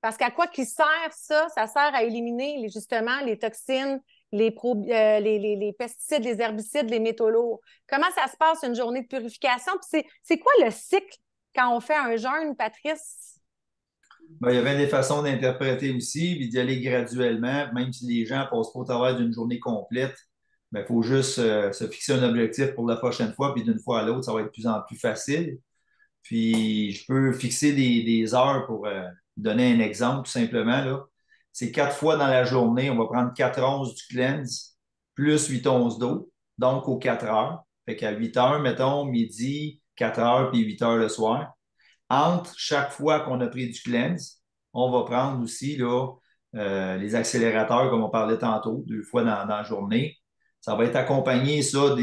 Parce qu'à quoi qu'il sert ça? Ça sert à éliminer justement les toxines, les pesticides, les herbicides, les métaux lourds. Comment ça se passe une journée de purification? Puis c'est quoi le cycle quand on fait un jeûne, Patrice? Ben, il y avait des façons d'interpréter aussi, puis d'y aller graduellement, même si les gens ne passent pas au travers d'une journée complète. Il faut juste se fixer un objectif pour la prochaine fois, puis d'une fois à l'autre, ça va être de plus en plus facile. Puis je peux fixer des heures pour donner un exemple, tout simplement. Là. C'est 4 fois dans la journée, on va prendre 4 onces du cleanse plus 8 onces d'eau, donc aux 4 heures. Fait qu'à 8 heures, mettons, midi, 4 heures, puis 8 heures le soir. Entre chaque fois qu'on a pris du cleanse, on va prendre aussi là, les accélérateurs, comme on parlait tantôt, 2 fois dans la journée. Ça va être accompagné, ça,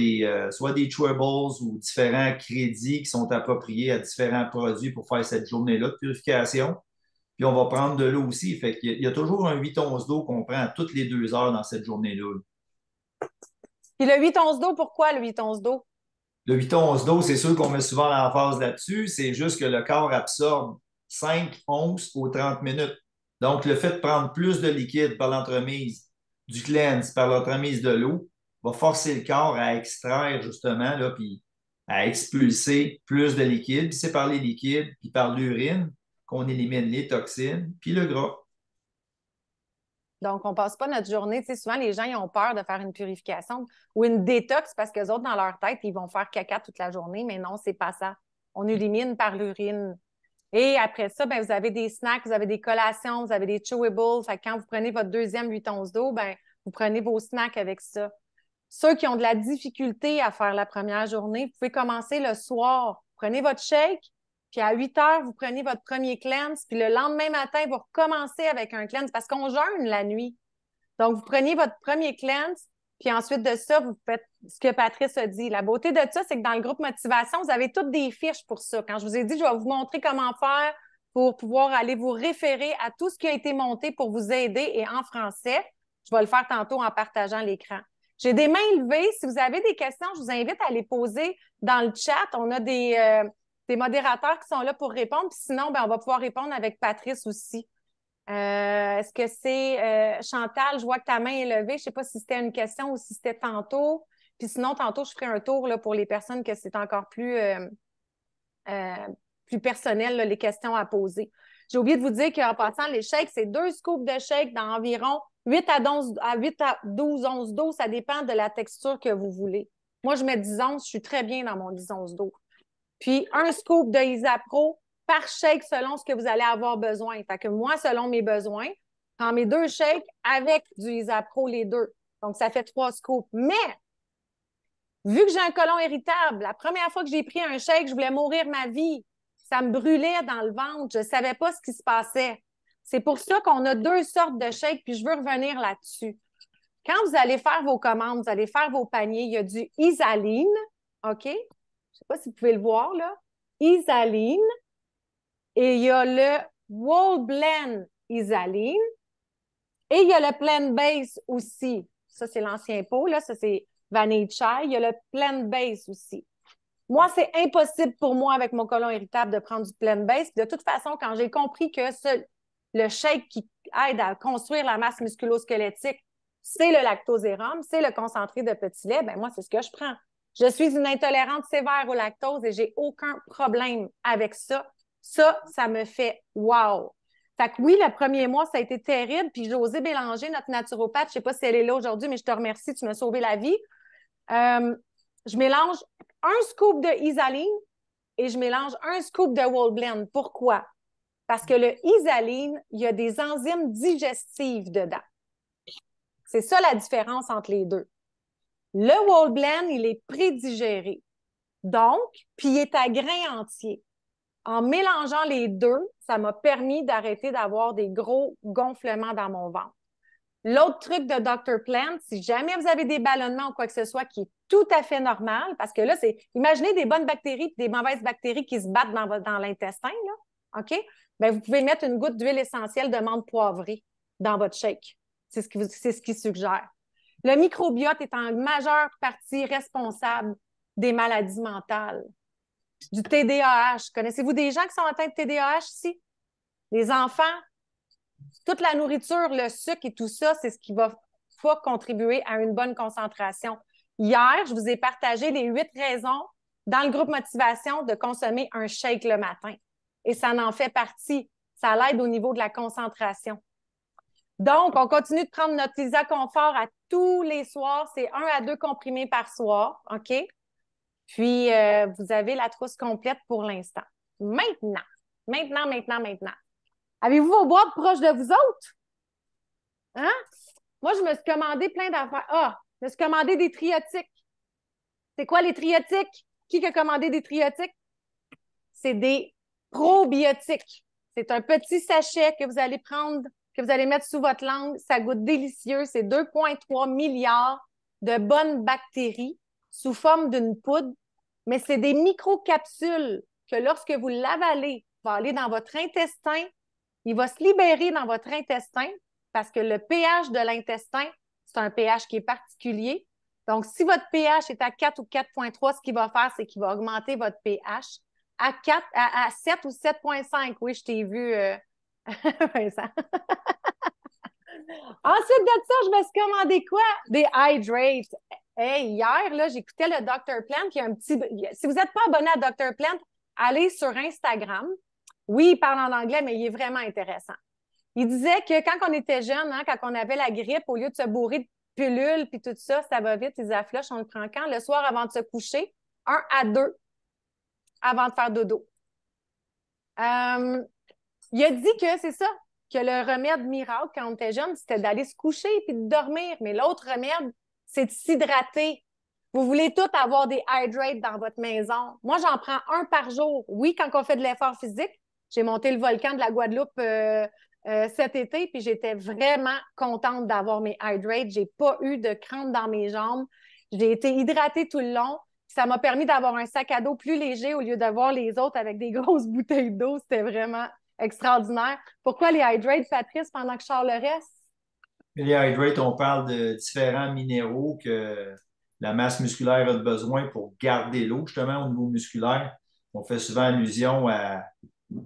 soit des chewables ou différents crédits qui sont appropriés à différents produits pour faire cette journée-là de purification. Puis on va prendre de l'eau aussi. Fait qu'il y a toujours un 8 onces d'eau qu'on prend toutes les 2 heures dans cette journée-là. Puis le 8 onces d'eau, pourquoi le 8 onces d'eau? Le 8 onces d'eau, c'est sûr qu'on met souvent l'emphase là-dessus. C'est juste que le corps absorbe 5 onces aux 30 minutes. Donc, le fait de prendre plus de liquide par l'entremise du cleanse, par l'entremise de l'eau, va forcer le corps à extraire justement, là, puis à expulser plus de liquide. Puis c'est par les liquides, puis par l'urine qu'on élimine les toxines, puis le gras. Donc, on ne passe pas notre journée. Tu sais, souvent, les gens ils ont peur de faire une purification ou une détox parce qu'eux autres, dans leur tête, ils vont faire caca toute la journée, mais non, c'est pas ça. On élimine par l'urine. Et après ça, ben, vous avez des snacks, vous avez des collations, vous avez des chewables. Fait que quand vous prenez votre deuxième 8 onces d'eau, ben, vous prenez vos snacks avec ça. Ceux qui ont de la difficulté à faire la première journée, vous pouvez commencer le soir. Prenez votre shake, puis à 8 heures, vous prenez votre premier cleanse, puis le lendemain matin, vous recommencez avec un cleanse parce qu'on jeûne la nuit. Donc, vous prenez votre premier cleanse, puis ensuite de ça, vous faites ce que Patrice a dit. La beauté de ça, c'est que dans le groupe motivation, vous avez toutes des fiches pour ça. Quand je vous ai dit, je vais vous montrer comment faire pour pouvoir aller vous référer à tout ce qui a été monté pour vous aider et en français. Je vais le faire tantôt en partageant l'écran. J'ai des mains levées. Si vous avez des questions, je vous invite à les poser dans le chat. On a des modérateurs qui sont là pour répondre. Puis sinon, ben, on va pouvoir répondre avec Patrice aussi. Est-ce que c'est Chantal, je vois que ta main est levée. Je ne sais pas si c'était une question ou si c'était tantôt. Puis sinon, tantôt, je ferai un tour là, pour les personnes que c'est encore plus personnel, là, les questions à poser. J'ai oublié de vous dire qu'en passant, les shakes, c'est 2 scoops de shake dans environ 8 à 12 onces d'eau. Ça dépend de la texture que vous voulez. Moi, je mets 10 onces. Je suis très bien dans mon 10 onces d'eau. Puis, un scoop de Isapro par shake selon ce que vous allez avoir besoin. Fait que moi, selon mes besoins, je prends mes 2 shakes avec du Isapro, les 2. Donc, ça fait 3 scoops. Mais, vu que j'ai un côlon irritable, la première fois que j'ai pris un shake, je voulais mourir ma vie. Ça me brûlait dans le ventre. Je ne savais pas ce qui se passait. C'est pour ça qu'on a 2 sortes de shakes, puis je veux revenir là-dessus. Quand vous allez faire vos commandes, vous allez faire vos paniers, il y a du Isaline, OK? Je ne sais pas si vous pouvez le voir, là. Isaline. Et il y a le Whole Blend Isaline. Et il y a le Plant Base aussi. Ça, c'est l'ancien pot, là. Ça, c'est Vanille Chai. Il y a le Plant Base aussi. Moi, c'est impossible pour moi, avec mon côlon irritable, de prendre du Plant Base. De toute façon, quand j'ai compris que le shake qui aide à construire la masse musculo-squelettique, c'est le lactosérum, c'est le concentré de petit lait, ben moi, c'est ce que je prends. Je suis une intolérante sévère au lactose et j'ai aucun problème avec ça. Ça me fait wow! Fait que oui, le premier mois, ça a été terrible. Puis Josée Bélanger, notre naturopathe, je ne sais pas si elle est là aujourd'hui, mais je te remercie, tu m'as sauvé la vie. Je mélange un scoop de Isaline et je mélange un scoop de Whole Blend. Pourquoi? Parce que le Isaline, il y a des enzymes digestives dedans. C'est ça la différence entre les deux. Le Whole Blend, il est prédigéré. Donc, puis il est à grain entier. En mélangeant les deux, ça m'a permis d'arrêter d'avoir des gros gonflements dans mon ventre. L'autre truc de Dr. Plant, si jamais vous avez des ballonnements ou quoi que ce soit qui est tout à fait normal, parce que là, imaginez des bonnes bactéries et des mauvaises bactéries qui se battent dans l'intestin, là, OK? Bien, vous pouvez mettre une goutte d'huile essentielle de menthe poivrée dans votre shake. C'est ce qu'il suggère. Le microbiote est en majeure partie responsable des maladies mentales, du TDAH. Connaissez-vous des gens qui sont atteints de TDAH ici? Les enfants? Toute la nourriture, le sucre et tout ça, c'est ce qui va contribuer à une bonne concentration. Hier, je vous ai partagé les 8 raisons dans le groupe motivation de consommer un shake le matin. Et ça en fait partie. Ça l'aide au niveau de la concentration. Donc, on continue de prendre notre Lisa Confort à tous les soirs. C'est 1 à 2 comprimés par soir, OK? Puis, vous avez la trousse complète pour l'instant. Maintenant. Avez-vous vos boîtes proches de vous autres? Hein? Moi, je me suis commandé plein d'affaires. Ah, je me suis commandé des triotiques. C'est quoi les triotiques? Qui a commandé des triotiques? C'est des probiotiques. C'est un petit sachet que vous allez prendre, que vous allez mettre sous votre langue. Ça goûte délicieux. C'est 2,3 milliards de bonnes bactéries sous forme d'une poudre. Mais c'est des microcapsules que lorsque vous l'avalez, va aller dans votre intestin. Il va se libérer dans votre intestin parce que le pH de l'intestin, c'est un pH qui est particulier. Donc, si votre pH est à 4 ou 4,3, ce qu'il va faire, c'est qu'il va augmenter votre pH à 7 ou 7,5. Oui, je t'ai vu, Vincent. Ensuite de ça, je me suis commandé quoi? Des Hydrates. Hey, hier, là, j'écoutais le Dr. Plant. Il y a un petit... Si vous n'êtes pas abonné à Dr. Plant, allez sur Instagram. Oui, il parle en anglais, mais il est vraiment intéressant. Il disait que quand on était jeune, hein, quand on avait la grippe, au lieu de se bourrer de pilules puis tout ça, ça va vite, ils affluent, on le prend quand? Le soir avant de se coucher, 1 à 2 avant de faire dodo. Il a dit que c'est ça, que le remède miracle quand on était jeune, c'était d'aller se coucher puis de dormir. Mais l'autre remède, c'est de s'hydrater. Vous voulez tous avoir des hydrates dans votre maison. Moi, j'en prends 1 par jour. Oui, quand on fait de l'effort physique, j'ai monté le volcan de la Guadeloupe cet été, puis j'étais vraiment contente d'avoir mes hydrates. J'ai pas eu de crampes dans mes jambes. J'ai été hydratée tout le long. Ça m'a permis d'avoir un sac à dos plus léger au lieu d'avoir les autres avec des grosses bouteilles d'eau. C'était vraiment extraordinaire. Pourquoi les hydrates, Patrice, pendant que je sors le reste? Les hydrates, on parle de différents minéraux que la masse musculaire a besoin pour garder l'eau, justement, au niveau musculaire. On fait souvent allusion à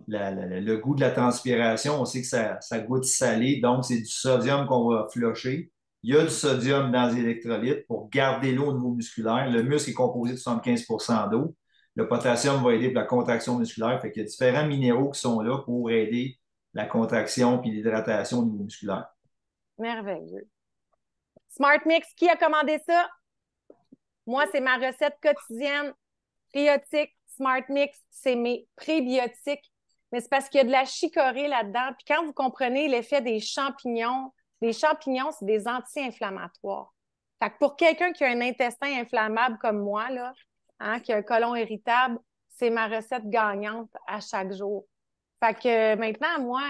le goût de la transpiration. On sait que ça goûte salé, donc c'est du sodium qu'on va flusher. Il y a du sodium dans les électrolytes pour garder l'eau au niveau musculaire. Le muscle est composé de 75% d'eau. Le potassium va aider pour la contraction musculaire. Fait qu'il y a différents minéraux qui sont là pour aider la contraction et l'hydratation au niveau musculaire. Merveilleux. Smart Mix, qui a commandé ça? Moi, c'est ma recette quotidienne. Prébiotiques, Smart Mix, c'est mes prébiotiques. Mais c'est parce qu'il y a de la chicorée là-dedans. Puis quand vous comprenez l'effet des champignons, les champignons, c'est des anti-inflammatoires. Fait que pour quelqu'un qui a un intestin inflammable comme moi, là, hein, qui a un côlon irritable, c'est ma recette gagnante à chaque jour. Fait que maintenant, moi,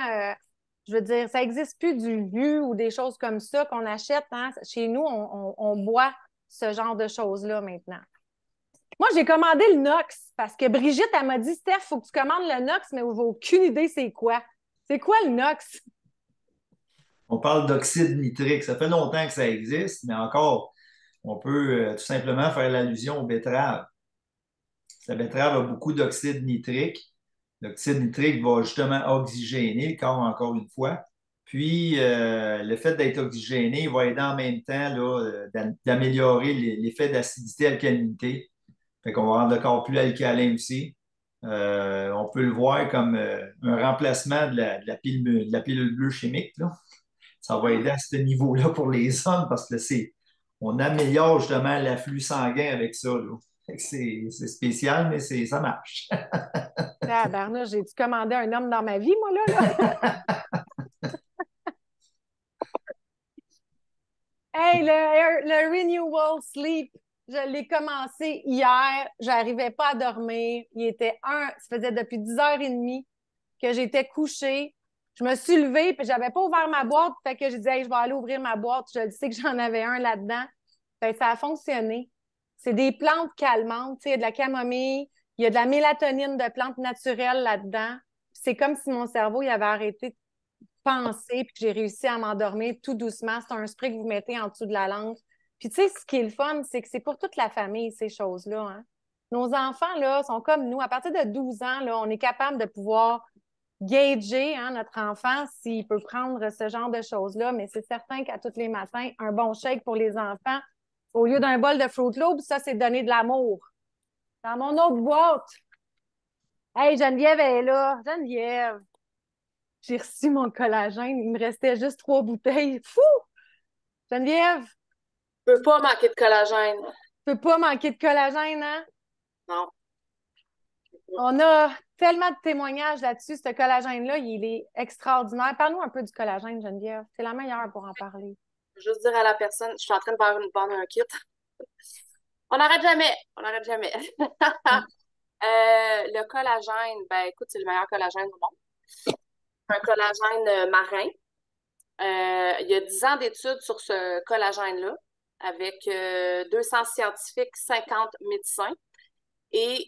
je veux dire, ça n'existe plus du jus ou des choses comme ça qu'on achète. Hein. Chez nous, on boit ce genre de choses-là maintenant. Moi, j'ai commandé le Nox parce que Brigitte, elle m'a dit, Steph, il faut que tu commandes le Nox, mais vous n'avez aucune idée c'est quoi. C'est quoi le Nox? On parle d'oxyde nitrique. Ça fait longtemps que ça existe, mais encore, on peut tout simplement faire l'allusion aux betteraves. La betterave a beaucoup d'oxyde nitrique. L'oxyde nitrique va justement oxygéner le corps encore une fois. Puis, le fait d'être oxygéné va aider en même temps là, d'améliorer l'effet d'acidité-alcalinité. Fait qu'on va rendre le corps plus alcalin aussi. On peut le voir comme un remplacement de la pilule bleue chimique, là. Ça va aider à ce niveau-là pour les hommes parce que on améliore justement l'afflux sanguin avec ça, là. C'est spécial, mais ça marche. Ah, Bernard, j'ai-tu commandé un homme dans ma vie, moi, là? Hey, le Renewal Sleep. Je l'ai commencé hier. J'arrivais pas à dormir. Ça faisait depuis 10h30 que j'étais couchée. Je me suis levée, puis j'avais pas ouvert ma boîte. Fait que j'ai dit, hey, je vais aller ouvrir ma boîte. Je sais que j'en avais un là-dedans. Fait que ça a fonctionné. C'est des plantes calmantes. Tu sais, il y a de la camomille, il y a de la mélatonine de plantes naturelles là-dedans. C'est comme si mon cerveau il avait arrêté de penser, puis que j'ai réussi à m'endormir tout doucement. C'est un spray que vous mettez en dessous de la langue. Puis tu sais, ce qui est le fun, c'est que c'est pour toute la famille, ces choses-là. Hein. Nos enfants, là, sont comme nous. À partir de 12 ans, là, on est capable de pouvoir gager hein, notre enfant s'il peut prendre ce genre de choses-là. Mais c'est certain qu'à tous les matins, un bon shake pour les enfants, au lieu d'un bol de Fruit Loops, ça, c'est donner de l'amour. Dans mon autre boîte. Hey, Geneviève est là. Geneviève. J'ai reçu mon collagène. Il me restait juste 3 bouteilles. Fou! Geneviève, Je peux pas manquer de collagène. tu peux pas manquer de collagène, hein? Non. On a tellement de témoignages là-dessus. Ce collagène-là, il est extraordinaire. Parle-nous un peu du collagène, Geneviève. C'est la meilleure pour en parler. Juste dire à la personne, je suis en train de vendre un kit. On n'arrête jamais. On n'arrête jamais. Le collagène, ben écoute, c'est le meilleur collagène au monde. Un collagène marin. Il y a 10 ans d'études sur ce collagène-là, avec 200 scientifiques, 50 médecins. Et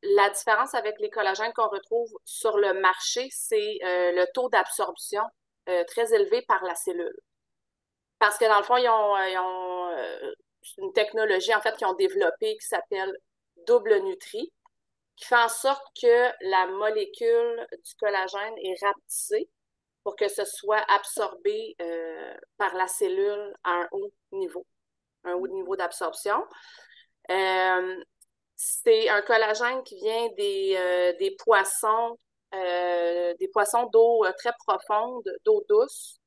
la différence avec les collagènes qu'on retrouve sur le marché, c'est le taux d'absorption très élevé par la cellule. Parce que dans le fond, ils ont une technologie en fait qu'ils ont développée qui s'appelle double nutri, qui fait en sorte que la molécule du collagène est rapetissée pour que ce soit absorbé par la cellule à un haut niveau d'absorption. C'est un collagène qui vient des poissons d'eau très profonde, d'eau douce,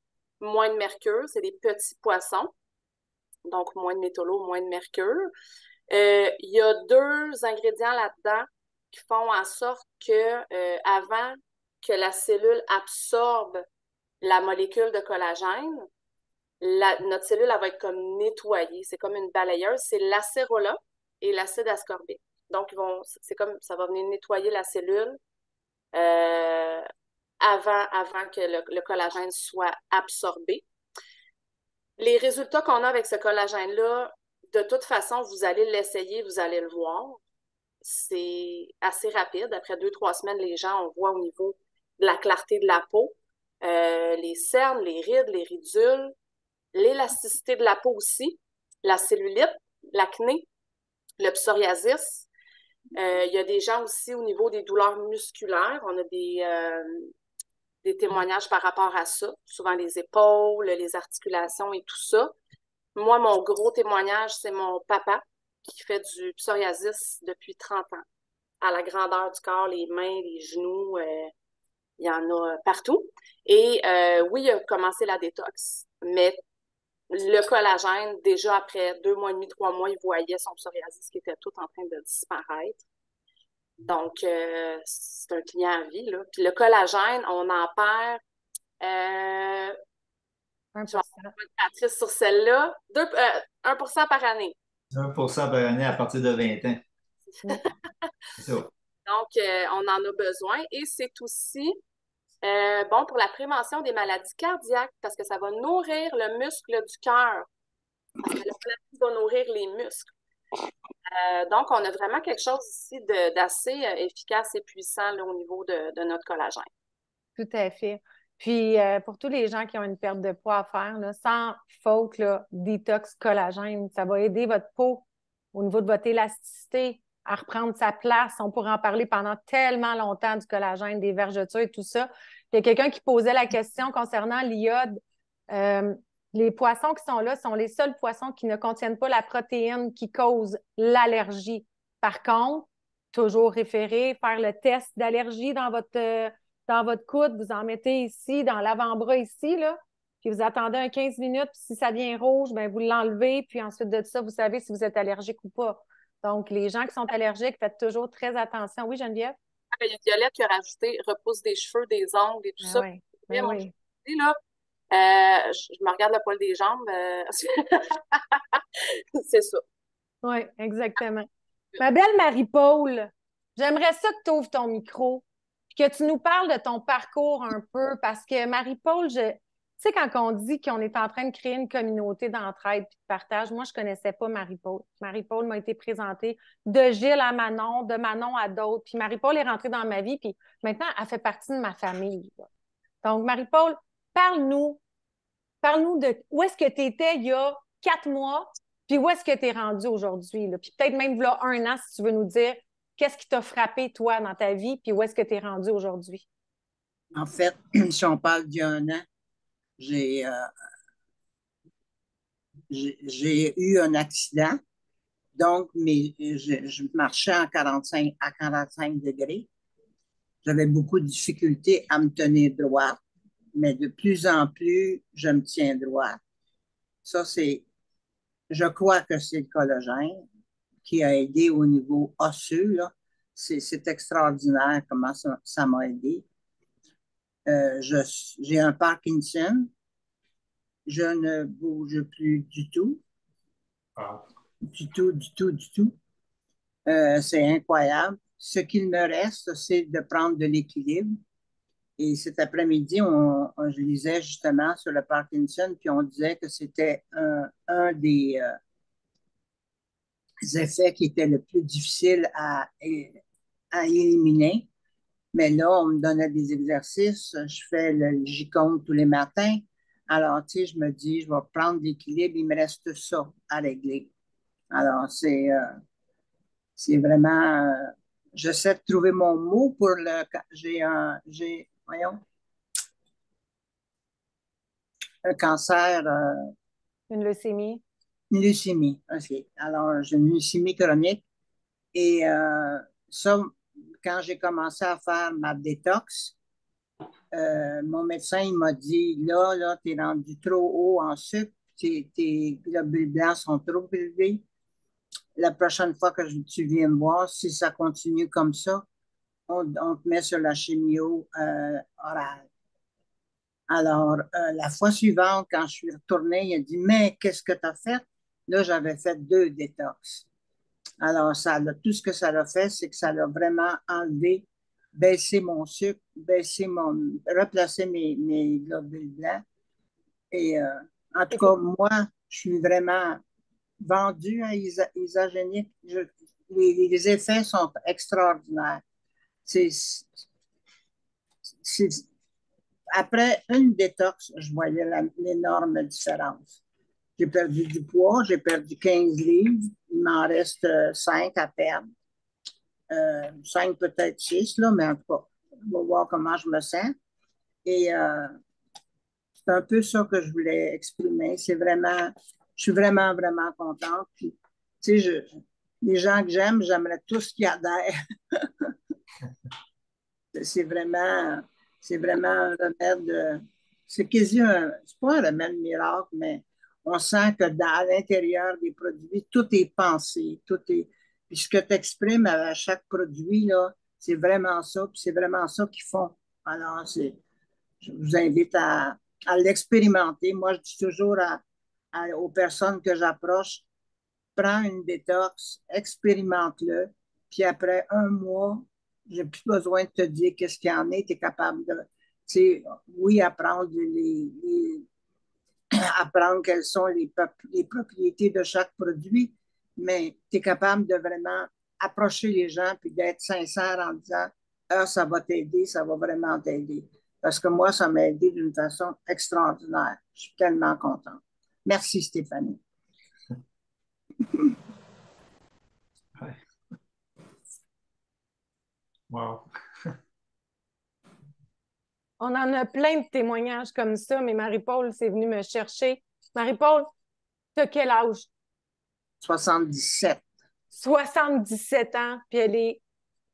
moins de mercure, c'est des petits poissons, donc moins de métaux, moins de mercure. Il y a 2 ingrédients là-dedans qui font en sorte que avant que la cellule absorbe la molécule de collagène, notre cellule elle va être comme nettoyée. C'est comme une balayeuse. C'est l'acérola et l'acide ascorbique. Donc, c'est comme ça va venir nettoyer la cellule avant que le collagène soit absorbé. Les résultats qu'on a avec ce collagène-là, de toute façon, vous allez l'essayer, vous allez le voir. C'est assez rapide. Après 2-3 semaines, les gens, on voit au niveau de la clarté de la peau, les cernes, les rides, les ridules, l'élasticité de la peau aussi, la cellulite, l'acné, le psoriasis. Il y a des gens aussi au niveau des douleurs musculaires. On a des témoignages par rapport à ça, souvent les épaules, les articulations et tout ça. Moi, mon gros témoignage, c'est mon papa qui fait du psoriasis depuis 30 ans. À la grandeur du corps, les mains, les genoux, il y en a partout. Et oui, il a commencé la détox, mais le collagène, déjà après 2 mois et demi, 3 mois, il voyait son psoriasis qui était tout en train de disparaître. Donc, c'est un client à vie, là. Puis le collagène, on en perd, je vais être triste sur celle-là, 1% par année. 1% par année à partir de 20 ans. C'est ça. Donc, on en a besoin. Et c'est aussi bon pour la prévention des maladies cardiaques parce que ça va nourrir le muscle du cœur. Parce que le collagène va nourrir les muscles. Donc, on a vraiment quelque chose ici d'assez efficace et puissant là, au niveau de notre collagène. Tout à fait. Puis, pour tous les gens qui ont une perte de poids à faire, là, sans faute, là, détox collagène, ça va aider votre peau au niveau de votre élasticité à reprendre sa place. On pourrait en parler pendant tellement longtemps du collagène, des vergetures et tout ça. Il y a quelqu'un qui posait la question concernant l'iode. Les poissons qui sont là sont les seuls poissons qui ne contiennent pas la protéine qui cause l'allergie. Par contre, toujours référer, faire le test d'allergie dans votre coude, vous en mettez ici, dans l'avant-bras ici, là, puis vous attendez un 15 minutes, puis si ça devient rouge, bien, vous l'enlevez, puis ensuite de ça, vous savez si vous êtes allergique ou pas. Donc, les gens qui sont allergiques, faites toujours très attention. Oui, Geneviève? Il y a Violette qui a rajouté repousse des cheveux, des ongles et tout ça. Oui, oui. Là, je me regarde le poil des jambes. C'est ça. Oui, exactement. Ma belle Marie-Paul, j'aimerais ça que tu ouvres ton micro et que tu nous parles de ton parcours un peu parce que Marie-Paul, tu sais, quand on dit qu'on est en train de créer une communauté d'entraide et de partage, moi, je ne connaissais pas Marie-Paul. Marie-Paul m'a été présentée de Gilles à Manon, de Manon à d'autres. Puis Marie-Paul est rentrée dans ma vie, puis maintenant, elle fait partie de ma famille. Là. Donc, Marie-Paul, parle-nous Parle-nous de où est-ce que tu étais il y a 4 mois, puis où est-ce que tu es rendu aujourd'hui. Là. Puis peut-être même là 1 an, si tu veux nous dire qu'est-ce qui t'a frappé, toi, dans ta vie, puis où est-ce que tu es rendu aujourd'hui. En fait, si on parle d'il y a 1 an, j'ai j'ai eu un accident. Donc, je marchais à 45 degrés. J'avais beaucoup de difficultés à me tenir droit, mais de plus en plus, je me tiens droit. Ça, je crois que c'est le collagène qui a aidé au niveau osseux, là. C'est extraordinaire comment ça m'a aidé. J'ai un Parkinson. Je ne bouge plus du tout. Wow. Du tout, du tout, du tout. C'est incroyable. Ce qu'il me reste, c'est de prendre de l'équilibre. Et cet après-midi, je lisais justement sur le Parkinson, puis on disait que c'était un des effets qui était le plus difficile à éliminer. Mais là, on me donnait des exercices. Je fais le J-compte tous les matins. Alors, tu sais, je me dis, je vais prendre l'équilibre. Il me reste ça à régler. Alors, c'est vraiment... j'essaie de trouver mon mot pour le... Voyons, un cancer, Une leucémie. une leucémie. OK. Alors, j'ai une leucémie chronique. Et ça, quand j'ai commencé à faire ma détox, mon médecin, il m'a dit, là, tu es rendu trop haut en sucre, tes globules blancs sont trop élevés. La prochaine fois que tu viens me voir, si ça continue comme ça, on te met sur la chimio orale. Alors, la fois suivante, quand je suis retournée, il a dit, mais qu'est-ce que tu as fait? Là, j'avais fait 2 détox. Alors, tout ce que ça a fait, c'est que ça l'a vraiment enlevé, baissé mon sucre, replacé mes globules blancs. Et en tout cas, moi, je suis vraiment vendue à isogénique. Les effets sont extraordinaires. Après une détox, je voyais l'énorme différence. J'ai perdu du poids, j'ai perdu 15 livres, il m'en reste 5 à perdre. 5, peut-être 6, là, mais en tout cas, on va voir comment je me sens. Et c'est un peu ça que je voulais exprimer. Je suis vraiment, vraiment contente. Puis, tu sais, les gens que j'aime, j'aimerais tous qu'ils adhèrent. c'est vraiment, c'est vraiment un remède. C'est pas un remède miracle, mais on sent que à l'intérieur des produits, tout est pensé, puis ce que tu exprimes à chaque produit, là, c'est vraiment ça, puis c'est vraiment ça qu'ils font. Alors, je vous invite à l'expérimenter. Moi, je dis toujours aux personnes que j'approche, prends une détox, expérimente-le, puis après 1 mois, j'ai plus besoin de te dire qu'est-ce qu'il y en est, tu es capable de, tu sais, oui, apprendre quelles sont les propriétés de chaque produit, mais tu es capable de vraiment approcher les gens puis d'être sincère en disant ah, ça va t'aider, ça va vraiment t'aider. Parce que moi, ça m'a aidé d'une façon extraordinaire. Je suis tellement contente. Merci, Stéphanie. Ouais. Wow. On en a plein de témoignages comme ça, mais Marie-Paul, c'est venu me chercher. Marie-Paul, tu as quel âge? 77. 77 ans, puis elle est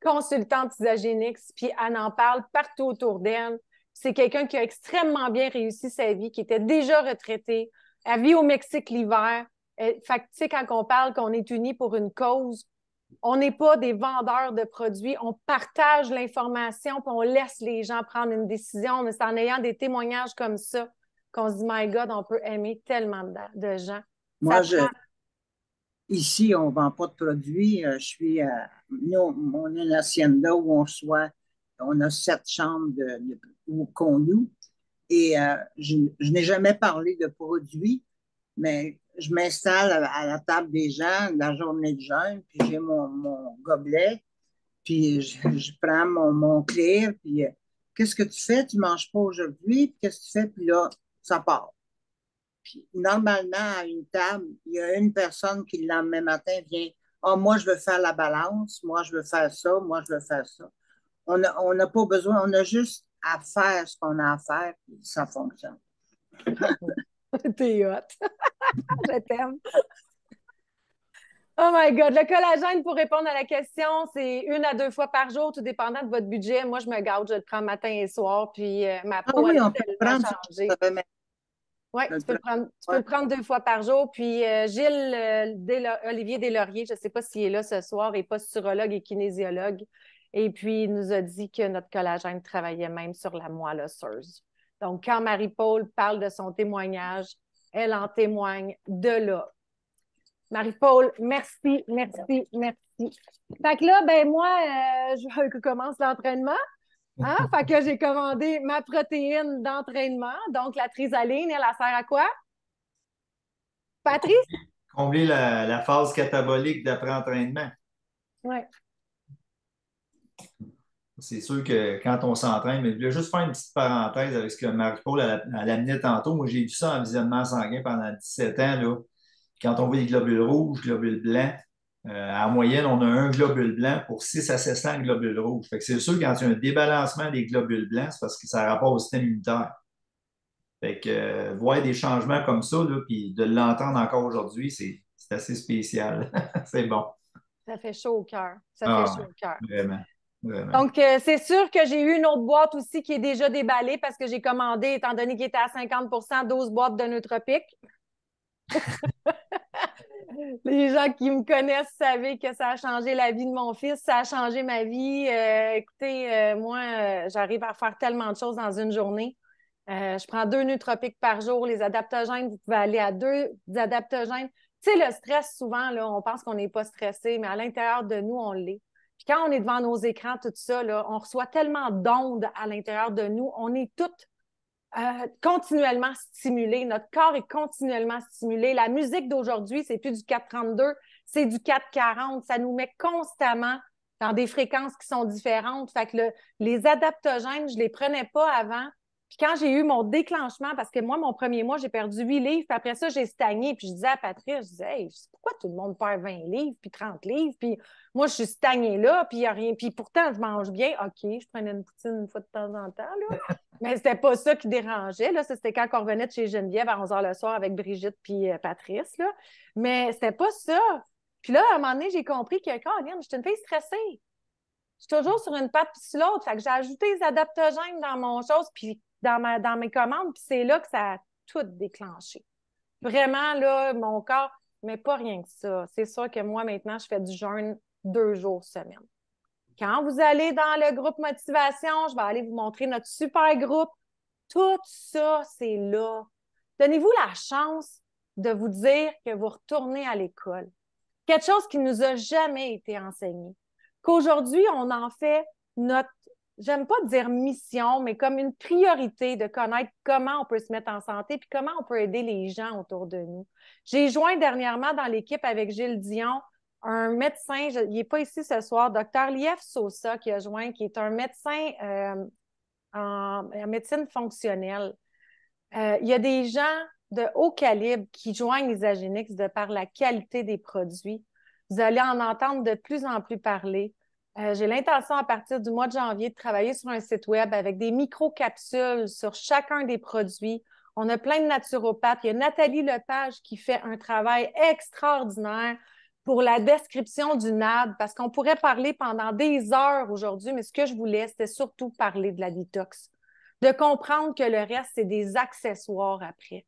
consultante Isagenix, puis elle en parle partout autour d'elle. C'est quelqu'un qui a extrêmement bien réussi sa vie, qui était déjà retraité. Elle vit au Mexique l'hiver. Fait que, tu sais, quand on parle qu'on est unis pour une cause, on n'est pas des vendeurs de produits, on partage l'information, puis on laisse les gens prendre une décision. Mais c'est en ayant des témoignages comme ça qu'on se dit, My God, on peut aimer tellement de gens. Moi, ici, on ne vend pas de produits. Nous, on a une hacienda où on a 7 chambres qu'on loue. Et je n'ai jamais parlé de produits, mais je m'installe à la table des gens la journée de jeûne, puis j'ai mon gobelet, puis je prends mon clear, puis qu'est-ce que tu fais? Tu ne manges pas aujourd'hui, puis qu'est-ce que tu fais? Puis là, ça part. Puis normalement, à une table, il y a une personne qui, le lendemain matin, vient. Ah, moi, je veux faire la balance, moi, je veux faire ça, moi, je veux faire ça. On n'a pas besoin, on a juste à faire ce qu'on a à faire, puis ça fonctionne. T'es hot. Je t'aime. Oh my God. Le collagène, pour répondre à la question, c'est 1 à 2 fois par jour, tout dépendant de votre budget. Moi, je me gâte, je le prends matin et soir, puis ma Ah peau, oui, elle a on peut le tellement prendre. changé. Oui, tu peux Ouais. le prendre 2 fois par jour. Puis Gilles Olivier Deslauriers, je ne sais pas s'il est là ce soir, est posturologue et kinésiologue. Et puis, il nous a dit que notre collagène travaillait même sur la moelle osseuse. Donc, quand Marie-Paul parle de son témoignage, elle en témoigne de là. Marie-Paul, merci, merci, merci. Fait que là, ben moi, je commence l'entraînement. Hein? Fait que j'ai commandé ma protéine d'entraînement. Donc, la trisaline, elle sert à quoi? Patrice? Combler la phase catabolique d'après-entraînement. Oui. C'est sûr que quand on s'entraîne, mais je voulais juste faire une petite parenthèse avec ce que Marie-Paul elle amenait tantôt. Moi, j'ai vu ça en visionnement sanguin pendant 17 ans. Là. Quand on voit des globules rouges, globules blancs, en moyenne, on a un globule blanc pour 6 à 700 globules rouges. Fait que c'est sûr, quand il y a un débalancement des globules blancs, c'est parce que ça a rapport au système immunitaire. Fait que voir des changements comme ça, là, puis de l'entendre encore aujourd'hui, c'est assez spécial. C'est bon. Ça fait chaud au cœur. Ça Ah, fait chaud au cœur. vraiment, vraiment. Donc, c'est sûr que j'ai eu une autre boîte aussi qui est déjà déballée parce que j'ai commandé, étant donné qu'il était à 50 12 boîtes de nootropiques. Les gens qui me connaissent savaient que ça a changé la vie de mon fils, ça a changé ma vie. Écoutez, moi, j'arrive à faire tellement de choses dans une journée. Je prends 2 nootropiques par jour. Les adaptogènes, vous pouvez aller à 2 adaptogènes. Tu sais, le stress, souvent, là, on pense qu'on n'est pas stressé, mais à l'intérieur de nous, on l'est. Puis quand on est devant nos écrans, tout ça, là, on reçoit tellement d'ondes à l'intérieur de nous. On est toutes continuellement stimulé. Notre corps est continuellement stimulé. La musique d'aujourd'hui, c'est plus du 432, c'est du 440. Ça nous met constamment dans des fréquences qui sont différentes. Fait que les adaptogènes, je les prenais pas avant. Puis quand j'ai eu mon déclenchement, parce que moi, mon premier mois, j'ai perdu 8 livres, puis après ça, j'ai stagné. Puis je disais à Patrice, je disais, hey, pourquoi tout le monde perd 20 livres, puis 30 livres, puis moi, je suis stagnée là, puis il n'y a rien. Puis pourtant, je mange bien. OK, je prenais une poutine une fois de temps en temps, là. Mais c'était pas ça qui dérangeait, là. C'était quand on revenait de chez Geneviève à 11 h le soir avec Brigitte puis Patrice, là. Mais c'était pas ça. Puis là, à un moment donné, j'ai compris que, quand je suis une fille stressée. Je suis toujours sur une patte puis sur l'autre. Fait que j'ai ajouté les adaptogènes dans mon chose, puis dans mes commandes, puis c'est là que ça a tout déclenché. Vraiment, là, mon corps, mais pas rien que ça. C'est sûr que moi, maintenant, je fais du jeûne 2 jours semaine. Quand vous allez dans le groupe motivation, je vais aller vous montrer notre super groupe. Tout ça, c'est là. Donnez-vous la chance de vous dire que vous retournez à l'école. Quelque chose qui ne nous a jamais été enseigné. Qu'aujourd'hui, on en fait notre, j'aime pas dire mission, mais comme une priorité de connaître comment on peut se mettre en santé puis comment on peut aider les gens autour de nous. J'ai joint dernièrement dans l'équipe avec Gilles Dion un médecin, il n'est pas ici ce soir, Dr. Lief Sosa qui a joint, qui est un médecin en médecine fonctionnelle. Il y a des gens de haut calibre qui joignent les Agenix de par la qualité des produits. Vous allez en entendre de plus en plus parler. J'ai l'intention à partir du mois de janvier de travailler sur un site web avec des micro-capsules sur chacun des produits. On a plein de naturopathes. Il y a Nathalie Lepage qui fait un travail extraordinaire pour la description du NAD, parce qu'on pourrait parler pendant des heures aujourd'hui, mais ce que je voulais, c'était surtout parler de la détox. De comprendre que le reste, c'est des accessoires après.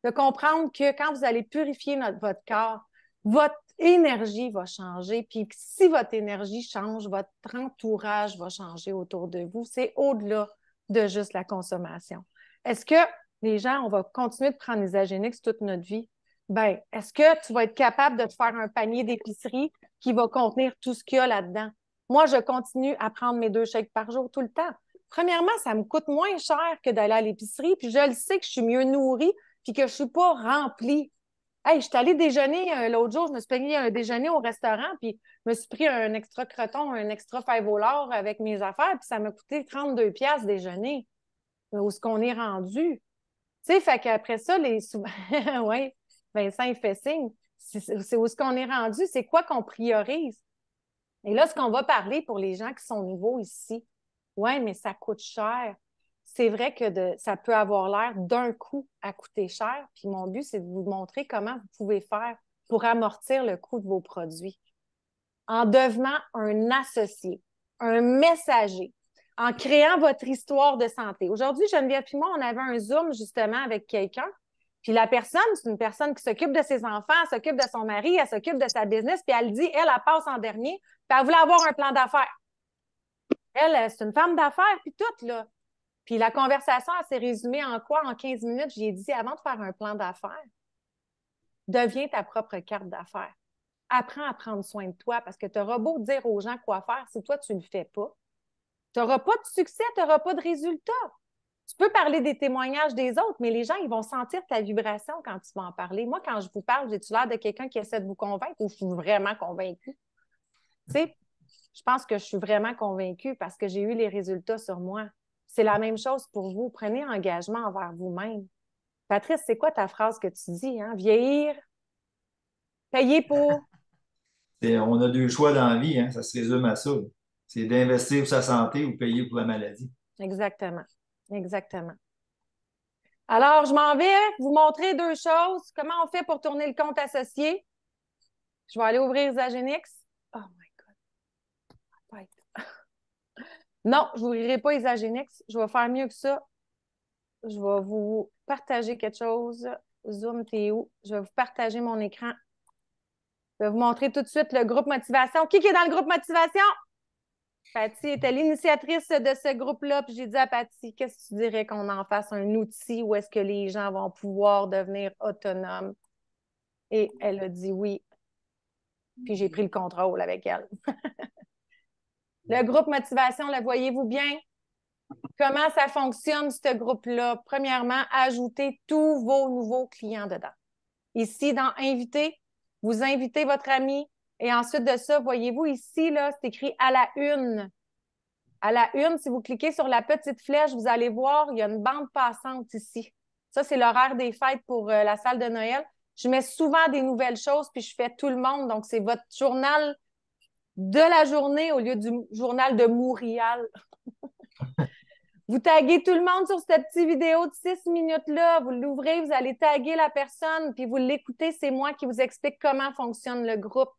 De comprendre que quand vous allez purifier votre corps, votre énergie va changer. Puis si votre énergie change, votre entourage va changer autour de vous. C'est au-delà de juste la consommation. Est-ce que les gens, on va continuer de prendre les Agenix toute notre vie? ben, est-ce que tu vas être capable de te faire un panier d'épicerie qui va contenir tout ce qu'il y a là-dedans? Moi, je continue à prendre mes 2 shakes par jour tout le temps. Premièrement, ça me coûte moins cher que d'aller à l'épicerie, puis je le sais que je suis mieux nourrie, puis que je ne suis pas remplie. Hey, je suis allée déjeuner l'autre jour, je me suis payé un déjeuner au restaurant, puis je me suis pris un extra croton, un extra five au lard avec mes affaires, puis ça m'a coûté 32 piastres déjeuner. Où est-ce qu'on est rendu? Tu sais, fait qu'après ça, oui, Vincent, il fait signe. C'est où est-ce qu'on est rendu? C'est quoi qu'on priorise? Et là, ce qu'on va parler pour les gens qui sont nouveaux ici, oui, mais ça coûte cher. C'est vrai que ça peut avoir l'air d'un coup à coûter cher. Puis mon but, c'est de vous montrer comment vous pouvez faire pour amortir le coût de vos produits. En devenant un associé, un messager, en créant votre histoire de santé. Aujourd'hui, Geneviève et moi, on avait un Zoom justement avec quelqu'un. Puis la personne, c'est une personne qui s'occupe de ses enfants, elle s'occupe de son mari, elle s'occupe de sa business, puis elle dit, elle passe en dernier, puis elle voulait avoir un plan d'affaires. Elle, c'est une femme d'affaires, puis tout, là. Puis la conversation, elle s'est résumée en quoi? En 15 minutes, j'ai dit, avant de faire un plan d'affaires, deviens ta propre carte d'affaires. Apprends à prendre soin de toi, parce que tu auras beau dire aux gens quoi faire, si toi, tu ne le fais pas, tu n'auras pas de succès, tu n'auras pas de résultat. Tu peux parler des témoignages des autres, mais les gens, ils vont sentir ta vibration quand tu vas en parler. Moi, quand je vous parle, j'ai-tu l'air de quelqu'un qui essaie de vous convaincre ou je suis vraiment convaincue? Tu sais, je pense que je suis vraiment convaincue parce que j'ai eu les résultats sur moi. C'est la même chose pour vous. Prenez engagement envers vous-même. Patrice, c'est quoi ta phrase que tu dis? Hein? Vieillir, payer pour... On a 2 choix dans la vie, hein, ça se résume à ça. C'est d'investir pour sa santé ou payer pour la maladie. Exactement. Exactement. Alors, je m'en vais vous montrer 2 choses. Comment on fait pour tourner le compte associé? Je vais aller ouvrir Isagenix. Oh my God. Non, je n'ouvrirai pas Isagenix. Je vais faire mieux que ça. Je vais vous partager quelque chose. Zoom, t'es où? Je vais vous partager mon écran. Je vais vous montrer tout de suite le groupe motivation. Qui est dans le groupe motivation? Patty était l'initiatrice de ce groupe-là. Puis j'ai dit à Patty, qu'est-ce que tu dirais qu'on en fasse un outil où est-ce que les gens vont pouvoir devenir autonomes? Et elle a dit oui. Puis j'ai pris le contrôle avec elle. Le groupe motivation, le voyez-vous bien? Comment ça fonctionne, ce groupe-là? Premièrement, ajoutez tous vos nouveaux clients dedans. Ici, dans Inviter, vous invitez votre ami. Et ensuite de ça, voyez-vous ici, là, c'est écrit à la une. À la une, si vous cliquez sur la petite flèche, vous allez voir, il y a une bande passante ici. Ça, c'est l'horaire des fêtes pour la salle de Noël. Je mets souvent des nouvelles choses, puis je fais tout le monde. Donc, c'est votre journal de la journée au lieu du journal de Montréal. Vous taguez tout le monde sur cette petite vidéo de 6 minutes-là. Vous l'ouvrez, vous allez taguer la personne, puis vous l'écoutez. C'est moi qui vous explique comment fonctionne le groupe.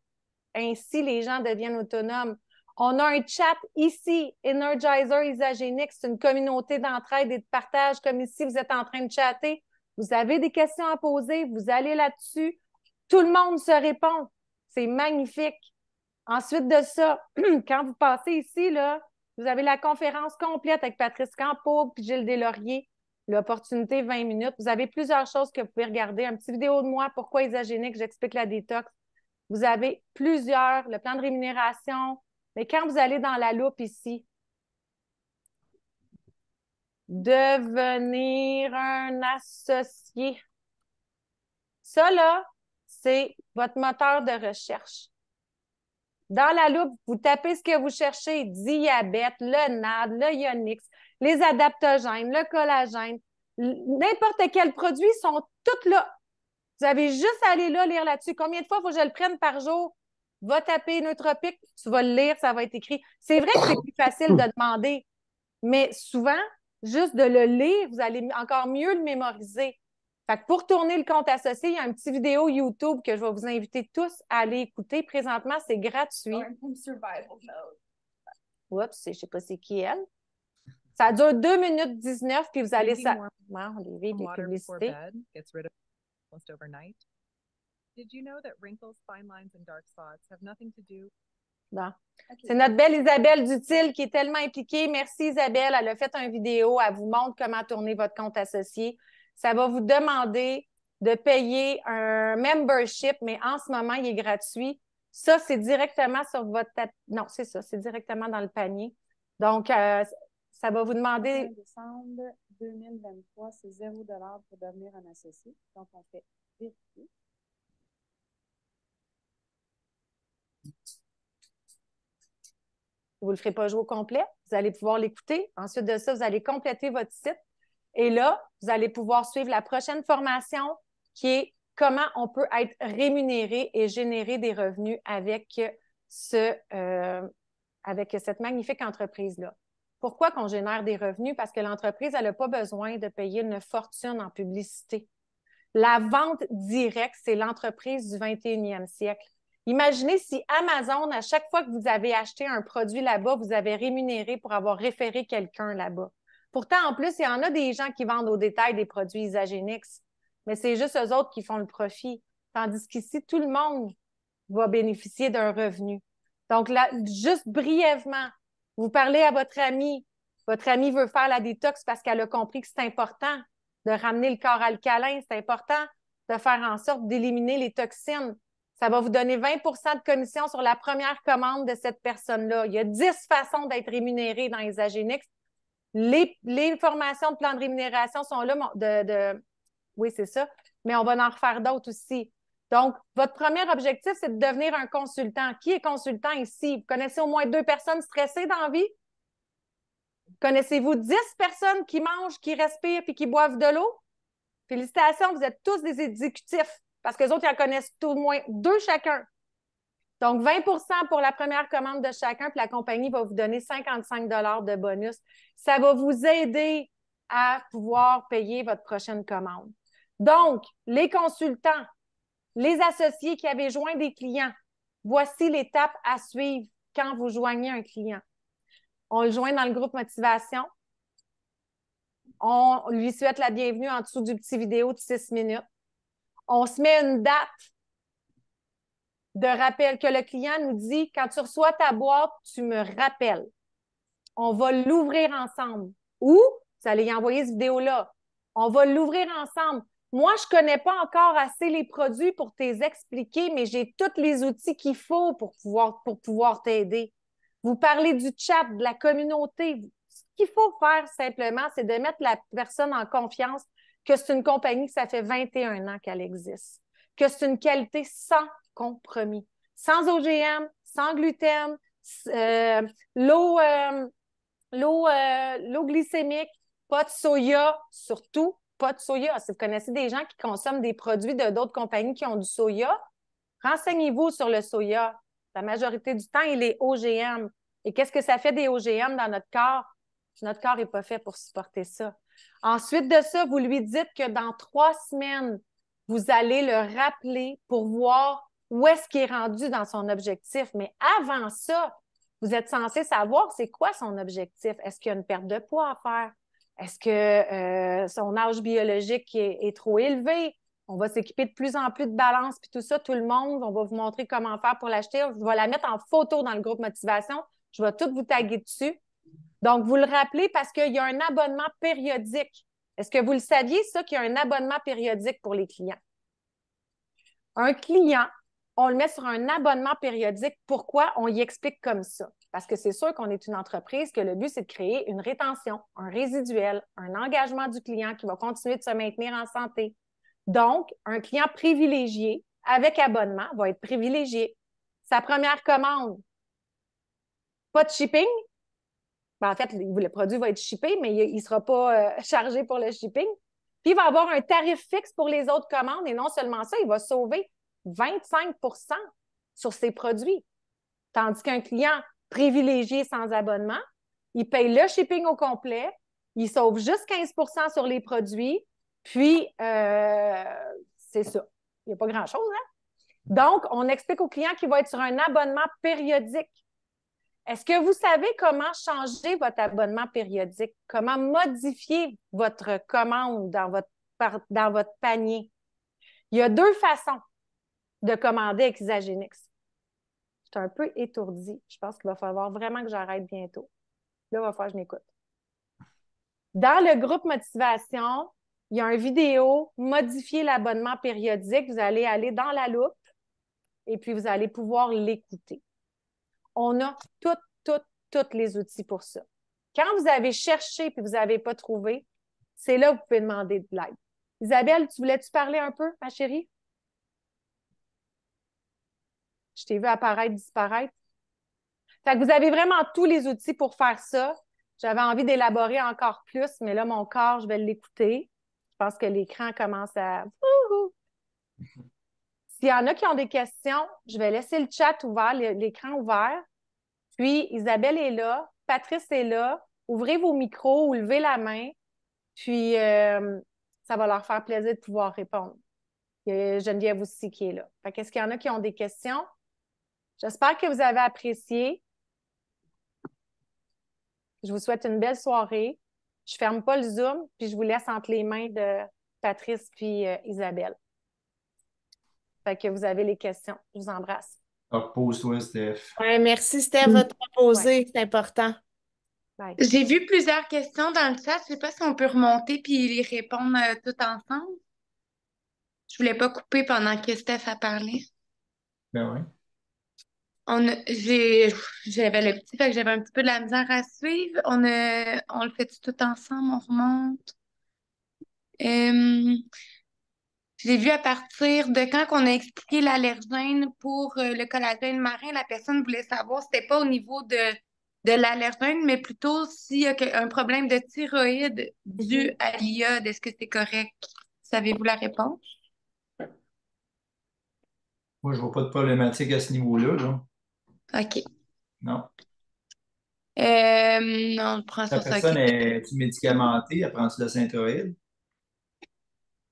Ainsi, les gens deviennent autonomes. On a un chat ici, Energizer Isagenix. C'est une communauté d'entraide et de partage. Comme ici, vous êtes en train de chatter. Vous avez des questions à poser, vous allez là-dessus. Tout le monde se répond. C'est magnifique. Ensuite de ça, quand vous passez ici, là, vous avez la conférence complète avec Patrice Campeau et Gilles Deslauriers. L'opportunité 20 minutes. Vous avez plusieurs choses que vous pouvez regarder. Un petit vidéo de moi, pourquoi Isagenix, j'explique la détox. Vous avez plusieurs, le plan de rémunération. Mais quand vous allez dans la loupe ici, devenir un associé. Ça, là, c'est votre moteur de recherche. Dans la loupe, vous tapez ce que vous cherchez, diabète, le NAD, le Ionix, les adaptogènes, le collagène, n'importe quel produit sont tous là. Vous avez juste à aller là, lire là-dessus. Combien de fois il faut que je le prenne par jour? Va taper Nootropique, tu vas le lire, ça va être écrit. C'est vrai que c'est plus facile de demander, mais souvent, juste de le lire, vous allez encore mieux le mémoriser. Fait que pour tourner le compte associé, il y a une petite vidéo YouTube que je vais vous inviter tous à aller écouter. Présentement, c'est gratuit. Oups, je ne sais pas c'est qui elle. Ça dure 2 minutes 19, puis vous allez ça. Ouais, on les vit, les publicités. Bon. C'est notre belle Isabelle Dutil qui est tellement impliquée. Merci Isabelle. Elle a fait une vidéo. Elle vous montre comment tourner votre compte associé. Ça va vous demander de payer un membership, mais en ce moment, il est gratuit. Ça, c'est directement sur votre... Non, c'est ça, c'est directement dans le panier. Donc, ça va vous demander... Décembre 2023, c'est 0 $ pour devenir un associé. Donc, on fait vérifier. Vous ne le ferez pas jouer au complet. Vous allez pouvoir l'écouter. Ensuite de ça, vous allez compléter votre site. Et là, vous allez pouvoir suivre la prochaine formation qui est comment on peut être rémunéré et générer des revenus avec cette magnifique entreprise-là. Pourquoi qu'on génère des revenus? Parce que l'entreprise, elle n'a pas besoin de payer une fortune en publicité. La vente directe, c'est l'entreprise du 21e siècle. Imaginez si Amazon, à chaque fois que vous avez acheté un produit là-bas, vous avez rémunéré pour avoir référé quelqu'un là-bas. Pourtant, en plus, il y en a des gens qui vendent au détail des produits Isagenix, mais c'est juste eux autres qui font le profit. Tandis qu'ici, tout le monde va bénéficier d'un revenu. Donc, là, juste brièvement, vous parlez à votre amie veut faire la détox parce qu'elle a compris que c'est important de ramener le corps alcalin, c'est important de faire en sorte d'éliminer les toxines. Ça va vous donner 20 de commission sur la première commande de cette personne-là. Il y a 10 façons d'être rémunéré dans les Agenix. Les formations de plan de rémunération sont là. Oui, c'est ça. Mais on va en refaire d'autres aussi. Donc, votre premier objectif, c'est de devenir un consultant. Qui est consultant ici? Vous connaissez au moins 2 personnes stressées dans la vie? Connaissez-vous 10 personnes qui mangent, qui respirent et qui boivent de l'eau? Félicitations, vous êtes tous des exécutifs parce que les autres, ils en connaissent tout au moins 2 chacun. Donc, 20 pour la première commande de chacun, puis la compagnie va vous donner 55 $ de bonus. Ça va vous aider à pouvoir payer votre prochaine commande. Donc, les consultants, les associés qui avaient joint des clients, voici l'étape à suivre quand vous joignez un client. On le joint dans le groupe motivation. On lui souhaite la bienvenue en dessous du petit vidéo de 6 minutes. On se met une date de rappel que le client nous dit, quand tu reçois ta boîte, tu me rappelles. On va l'ouvrir ensemble. Ou, vous allez y envoyer cette vidéo-là. On va l'ouvrir ensemble. Moi, je ne connais pas encore assez les produits pour t'expliquer, mais j'ai tous les outils qu'il faut pour pouvoir t'aider. Vous parlez du chat, de la communauté. Ce qu'il faut faire simplement, c'est de mettre la personne en confiance que c'est une compagnie que ça fait 21 ans qu'elle existe, que c'est une qualité sans compromis, sans OGM, sans gluten, l'eau glycémique, pas de soya, surtout pas de soya. Si vous connaissez des gens qui consomment des produits de d'autres compagnies qui ont du soya, renseignez-vous sur le soya. La majorité du temps, il est OGM. Et qu'est-ce que ça fait des OGM dans notre corps? Notre corps n'est pas fait pour supporter ça. Ensuite de ça, vous lui dites que dans 3 semaines, vous allez le rappeler pour voir où est-ce qu'il est rendu dans son objectif. Mais avant ça, vous êtes censé savoir c'est quoi son objectif. Est-ce qu'il y a une perte de poids à faire? Est-ce que son âge biologique est trop élevé? On va s'équiper de plus en plus de balance, puis tout ça, tout le monde, on va vous montrer comment faire pour l'acheter. Je vais la mettre en photo dans le groupe motivation. Je vais tout vous taguer dessus. Donc, vous le rappelez parce qu'il y a un abonnement périodique. Est-ce que vous le saviez, ça, qu'il y a un abonnement périodique pour les clients? Un client, on le met sur un abonnement périodique. Pourquoi? On y explique comme ça. Parce que c'est sûr qu'on est une entreprise, que le but, c'est de créer une rétention, un résiduel, un engagement du client qui va continuer de se maintenir en santé. Donc, un client privilégié avec abonnement va être privilégié. Sa première commande, pas de shipping. Ben, en fait, le produit va être shippé, mais il ne sera pas chargé pour le shipping. Puis, il va avoir un tarif fixe pour les autres commandes. Et non seulement ça, il va sauver 25 sur ses produits. Tandis qu'un client privilégié sans abonnement, il paye le shipping au complet, il sauve juste 15 sur les produits, puis c'est ça. Il n'y a pas grand-chose, hein? Donc, on explique au client qu'il va être sur un abonnement périodique. Est-ce que vous savez comment changer votre abonnement périodique? Comment modifier votre commande dans votre panier? Il y a 2 façons de commander avec Isagenix. Je suis un peu étourdie. Je pense qu'il va falloir vraiment que j'arrête bientôt. Là, il va falloir que je m'écoute. Dans le groupe motivation, Il y a une vidéo, modifier l'abonnement périodique. Vous allez aller dans la loupe et puis vous allez pouvoir l'écouter. On a tous les outils pour ça. Quand vous avez cherché et vous n'avez pas trouvé, c'est là que vous pouvez demander de l'aide. Isabelle, tu voulais-tu parler un peu, ma chérie? Je t'ai vu apparaître, disparaître. Fait que vous avez vraiment tous les outils pour faire ça. J'avais envie d'élaborer encore plus, mais là, mon corps, je vais l'écouter. Je pense que l'écran commence à... S'il y en a qui ont des questions, je vais laisser le chat ouvert, l'écran ouvert. Puis, Isabelle est là, Patrice est là. Ouvrez vos micros ou levez la main. Puis, ça va leur faire plaisir de pouvoir répondre. Il y a Geneviève aussi qui est là. Fait qu'est-ce qu'il y en a qui ont des questions? J'espère que vous avez apprécié. Je vous souhaite une belle soirée. Je ne ferme pas le Zoom, puis je vous laisse entre les mains de Patrice puis Isabelle. Fait que vous avez les questions. Je vous embrasse. Repose-toi, Steph. Ouais, merci, Steph, de te reposer. C'est important. Bye. J'ai vu plusieurs questions dans le chat. Je sais pas si on peut remonter puis les répondre toutes ensemble. Je voulais pas couper pendant que Steph a parlé. Ben oui. J'avais le petit, fait que j'avais un petit peu de la misère à suivre. On le fait tout ensemble, on remonte. J'ai vu à partir de quand on a expliqué l'allergène pour le collagène marin, la personne voulait savoir si c'était pas au niveau de l'allergène, mais plutôt s'il y a un problème de thyroïde dû à l'iode. Est-ce que c'est correct? Savez-vous la réponse? Moi, je vois pas de problématique à ce niveau-là, là. OK. Non. Non, je prends La sur ça. personne OK. est-tu médicamentée? Elle prend-tu de la Synthroïde?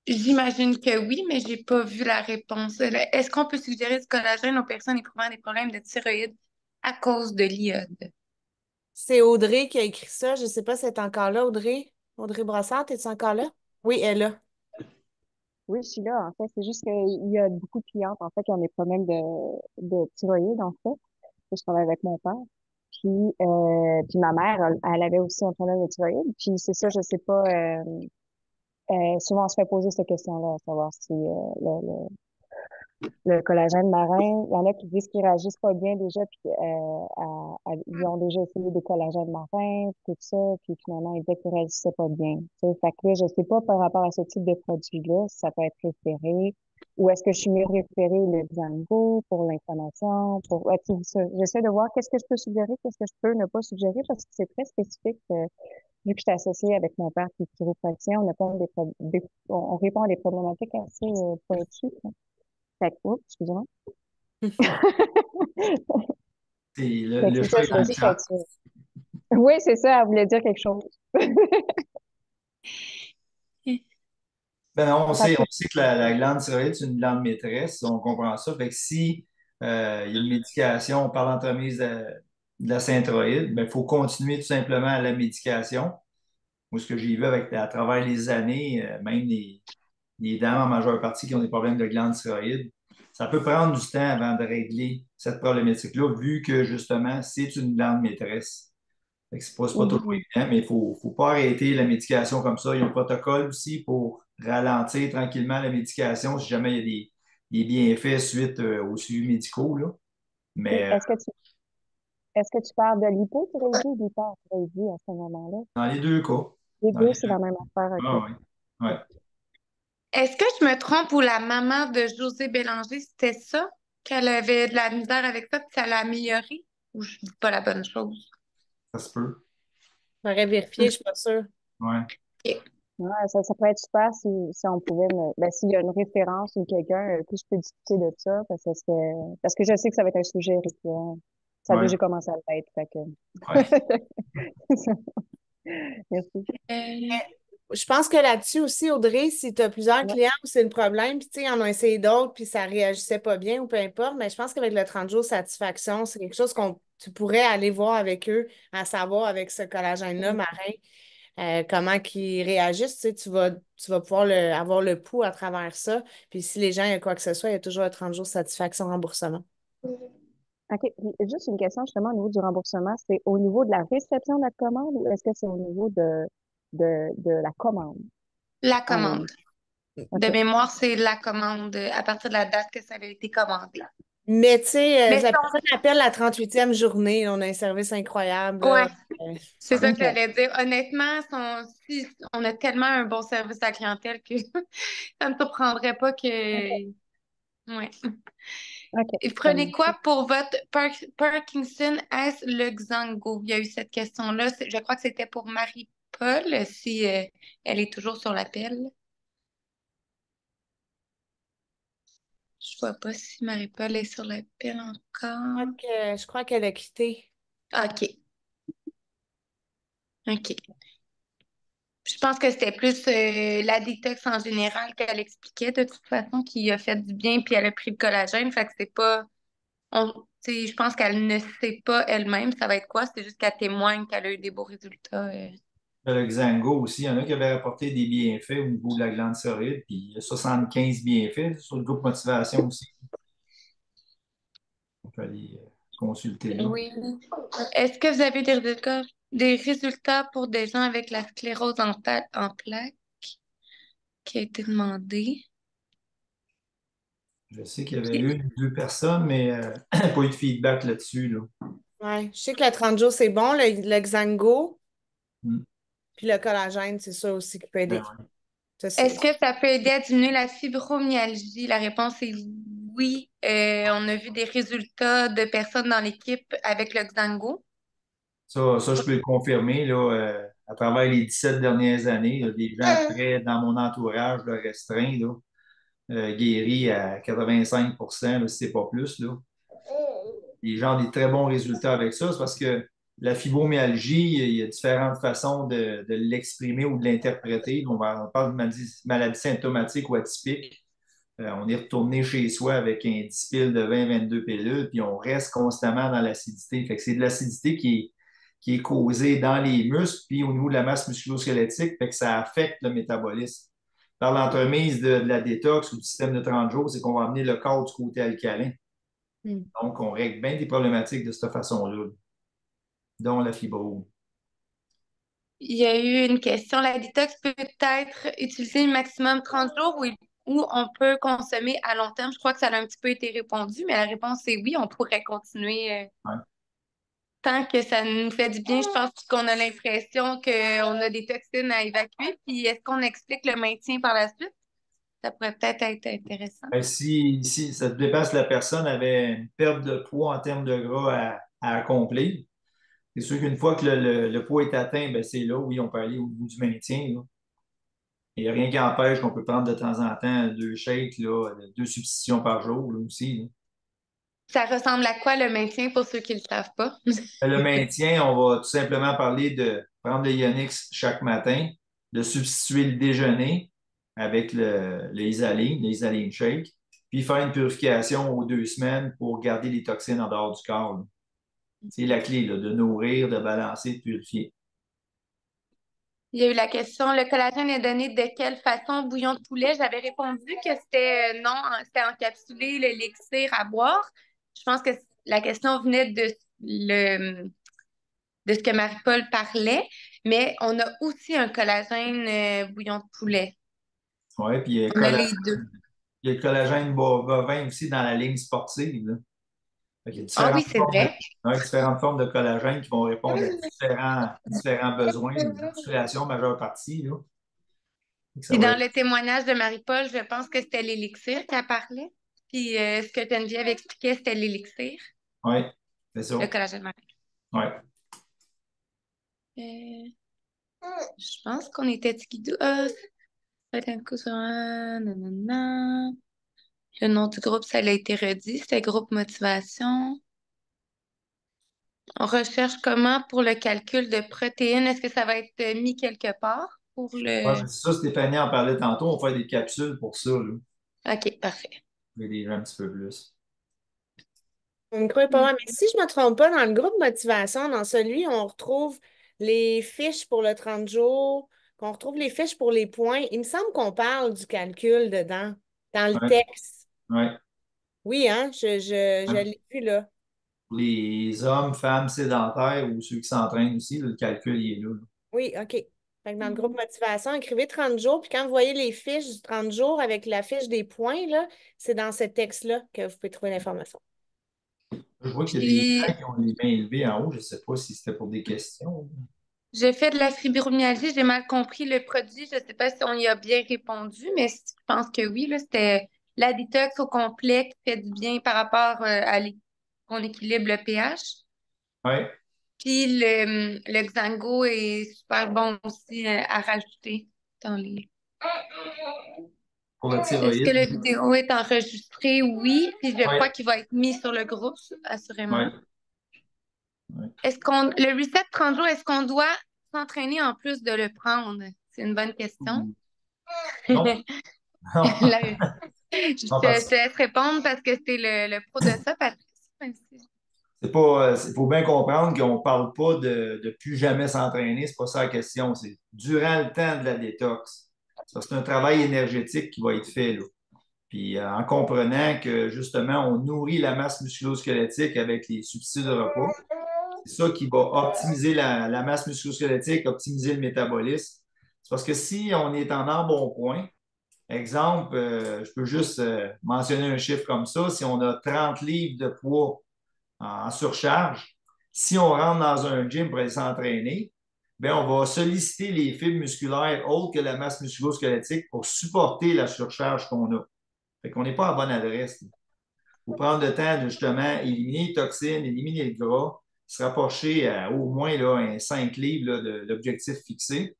J'imagine que oui, mais j'ai pas vu la réponse. Est-ce qu'on peut suggérer du collagène aux personnes éprouvant des problèmes de thyroïde à cause de l'iode? C'est Audrey qui a écrit ça. Je ne sais pas si elle est encore là, Audrey. Audrey Brossard, es-tu encore là? Oui, elle est là. Oui, je suis là. En fait, c'est juste qu'il y a beaucoup de clientes, en fait, qui ont des problèmes de thyroïde, en fait. Je travaille avec mon père. Puis ma mère, elle avait aussi un problème de thyroïde. Puis c'est ça, je sais pas. Souvent, on se fait poser cette question-là, à savoir si le collagène marin, il y en a qui disent qu'ils réagissent pas bien déjà, puis ils ont déjà essayé des collagènes marins, tout ça, puis finalement, ils disaient qu'ils réagissaient pas bien. Tu sais, fait que là, je sais pas par rapport à ce type de produit-là, si ça peut être référé, ou est-ce que je suis mieux référé le Xango pour l'inflammation, pour, ouais, tu sais, j'essaie de voir qu'est-ce que je peux suggérer, qu'est-ce que je peux ne pas suggérer, parce que c'est très spécifique. Vu que je suis associée avec mon père qui est chiropraticien, on a pas on répond à des problématiques assez pointues. Fait que, oups, excusez-moi. C'est Fait que le c'est ça, chat est je dans voulais le juste chat. être sûre. Oui, c'est ça, elle voulait dire quelque chose. Ben, on Fait sait, que, on sait que la glande thyroïde, c'est une glande maîtresse, on comprend ça. Fait que si il y a une médication par l'entremise de la synthroïde, ben, il faut continuer tout simplement la médication. Moi, ce que j'ai vu à travers les années, même les dames en majeure partie qui ont des problèmes de glande thyroïde, ça peut prendre du temps avant de régler cette problématique-là, vu que justement, c'est une glande maîtresse. Fait que c'est pas toujours évident, mais il faut pas arrêter la médication comme ça. Il y a un protocole aussi pour ralentir tranquillement la médication si jamais il y a des bienfaits suite aux suivis médicaux, là. Mais est-ce que tu parles de l'hypothyroïdie ou d'hyperthyroïdie à ce moment-là? dans les deux cas, Les dans deux, les c'est deux. la même affaire, Ah, OK. ouais. Ouais. Est-ce que je me trompe ou la maman de José Bélanger, c'était ça? Qu'elle avait de la misère avec ça, puis ça l'a amélioré? Ou je dis pas la bonne chose? Ça se peut. J'aurais vérifié, je suis pas sûre. Ouais. OK. Ouais, ça pourrait être super si on pouvait s'il y a une référence ou quelqu'un, puis je peux discuter de ça, parce que je sais que ça va être un sujet récurrent. Ça a Ouais. déjà commencé à l'être, fait que. Ouais. Merci. Je pense que là-dessus aussi, Audrey, si tu as plusieurs Ouais. clients où c'est le problème, puis tu sais, ils en ont essayé d'autres, puis ça réagissait pas bien ou peu importe, mais je pense qu'avec le 30 jours satisfaction, c'est quelque chose qu'on tu pourrais aller voir avec eux, à savoir avec ce collagène-là, marin, comment qu'ils réagissent. Tu sais, tu vas pouvoir avoir le pouls à travers ça. Puis si les gens, il y a quoi que ce soit, il y a toujours un 30 jours satisfaction remboursement. OK. Puis, juste une question justement au niveau du remboursement, c'est au niveau de la réception de la commande ou est-ce que c'est au niveau de la commande? La commande. De OK. mémoire, c'est la commande à partir de la date que ça a été commandé. Mais tu sais, Mais la si personne appelle la 38e journée. On a un service incroyable. ouais, Là. c'est ça que OK. j'allais dire. Honnêtement, si on a tellement un bon service à la clientèle que ça ne me surprendrait pas que. Ouais. OK. Et prenez quoi pour votre Parkinson? Est-ce le Xango? Il y a eu cette question-là. Je crois que c'était pour Marie-Paul, si elle est toujours sur l'appel. Je vois pas si Marie-Paul est sur l'appel encore. Je crois qu'elle a quitté. OK. OK. Je pense que c'était plus la détox en général qu'elle expliquait de toute façon qui a fait du bien puis elle a pris le collagène. Fait que c'est pas. Tu sais, je pense qu'elle ne sait pas elle-même ça va être quoi. C'est juste qu'elle témoigne qu'elle a eu des beaux résultats. Le Xango aussi, il y en a qui avaient rapporté des bienfaits au niveau de la glande thyroïde, puis il y a 75 bienfaits sur le groupe motivation aussi. On peut aller consulter là. Oui. Est-ce que vous avez des résultats pour des gens avec la sclérose en plaques qui a été demandé? Je sais qu'il y avait une ou deux personnes, mais pas eu de feedback là-dessus. Là. Ouais. Je sais que le 30 jours, c'est bon, le Xango. Mm. Puis le collagène, c'est ça aussi qui peut aider. Ben ouais. Ça, c'est- Est-ce que ça peut aider à diminuer la fibromyalgie? La réponse est oui. On a vu des résultats de personnes dans l'équipe avec le Xango. Ça, je peux le confirmer là, à travers les 17 dernières années. Il y a des gens très dans mon entourage là, restreint, là, guéris à 85 là, si c'est pas plus. Là. Les gens ont des très bons résultats avec ça. C'est parce que la fibromyalgie, il y a différentes façons de l'exprimer ou de l'interpréter. On parle de maladie symptomatique ou atypique. On est retourné chez soi avec un 10 piles de 20-22 pilules, puis on reste constamment dans l'acidité. Fait que c'est de l'acidité qui est causée dans les muscles, puis au niveau de la masse musculo-squelettique, fait que ça affecte le métabolisme. Par l'entremise de la détox ou du système de 30 jours, c'est qu'on va amener le corps du côté alcalin. Donc, on règle bien des problématiques de cette façon-là, dont la fibrose. Il y a eu une question. La détox peut être utilisée maximum 30 jours ou on peut consommer à long terme. Je crois que ça a un petit peu été répondu, mais la réponse est oui, on pourrait continuer. Ouais. Tant que ça nous fait du bien, je pense qu'on a l'impression qu'on a des toxines à évacuer. Puis est-ce qu'on explique le maintien par la suite? Ça pourrait peut-être être intéressant. Ben, si ça dépasse, la personne avait une perte de poids en termes de gras à accomplir, c'est sûr qu'une fois que le poids est atteint, ben, c'est là, oui, on peut aller au bout du maintien. Là. Il n'y a rien qui empêche qu'on peut prendre de temps en temps 2 shakes, là, 2 substitutions par jour là, aussi. Là. Ça ressemble à quoi le maintien pour ceux qui ne le savent pas? Le maintien, on va tout simplement parler de prendre le Ionix chaque matin, de substituer le déjeuner avec le Isaline Shake, puis faire une purification aux 2 semaines pour garder les toxines en dehors du corps. Là. C'est la clé, là, de nourrir, de balancer, de purifier. Il y a eu la question, le collagène est donné de quelle façon? Bouillon de poulet. J'avais répondu que c'était non, c'était encapsulé, l'élixir à boire. Je pense que la question venait de ce que Marie-Paul parlait, mais on a aussi un collagène bouillon de poulet. Oui, puis On a les deux. il y a le collagène bovin aussi dans la ligne sportive. Là. Il y a Ah oui, c'est vrai. différentes formes de collagène qui vont répondre à différents besoins, de musculation majeure partie. Là. Puis dans le témoignage de Marie-Paul, je pense que c'était l'élixir qu'elle parlait. Puis ce que Geneviève expliquait, c'était l'élixir, Oui, c'est ça. le collagène marin. Oui. Je pense qu'on était Tikidou. Faites un coup sur un. Nanana. Le nom du groupe, ça a été redit. C'était groupe motivation. On recherche comment pour le calcul de protéines. Est-ce que ça va être mis quelque part pour le. Ouais, c'est ça, Stéphanie en parlait tantôt. On fait des capsules pour ça. Là. OK, parfait. Je vais les un petit peu plus. On ne croit pas. Mais si je ne me trompe pas, dans le groupe motivation, dans celui, on retrouve les fiches pour le 30 jours, qu'on retrouve les fiches pour les points. Il me semble qu'on parle du calcul dedans, dans le Ouais. texte. Ouais. Oui, hein, je l'ai vu là. Pour les hommes, femmes sédentaires ou ceux qui s'entraînent aussi, là, le calcul il est là. Là. Oui, OK. Fait que dans le groupe motivation, écrivez 30 jours, puis quand vous voyez les fiches du 30 jours avec la fiche des points, là, c'est dans ce texte-là que vous pouvez trouver l'information. Je vois qu'il y a des gens Puis, qui ont les mains levées en haut. Je ne sais pas si c'était pour des questions. j'ai fait de la fibromyalgie, j'ai mal compris le produit. Je ne sais pas si on y a bien répondu, mais je pense que oui, là, c'était la détox au complet qui fait du bien par rapport qu'on équilibre le pH. Oui, Puis le Xango est super bon aussi à rajouter dans les. pour la Est-ce que thyroïde. la vidéo est enregistrée? Oui. Puis je Oui, crois qu'il va être mis sur le groupe, oui, assurément. oui. Le reset 30 jours, est-ce qu'on doit s'entraîner en plus de le prendre? C'est une bonne question. Non, non, Là, je non, te laisse répondre parce que c'est le pro de ça, Patrice. Même si- c'est pas, il faut bien comprendre qu'on ne parle pas de plus jamais s'entraîner, c'est pas ça la question. C'est durant le temps de la détox. Ça, c'est un travail énergétique qui va être fait, là. Puis en comprenant que justement, on nourrit la masse musculo-squelettique avec les substituts de repas. C'est ça qui va optimiser la masse musculo-squelettique, optimiser le métabolisme. C'est parce que si on est en embonpoint, exemple, je peux juste mentionner un chiffre comme ça, si on a 30 livres de poids en surcharge, si on rentre dans un gym pour aller s'entraîner, bien, on va solliciter les fibres musculaires autres que la masse musculo-squelettique pour supporter la surcharge qu'on a. Fait qu'on n'est pas à bonne adresse. Il faut prendre le temps de justement éliminer les toxines, éliminer le gras, se rapprocher à au moins là, un 5 livres là, de l'objectif fixé.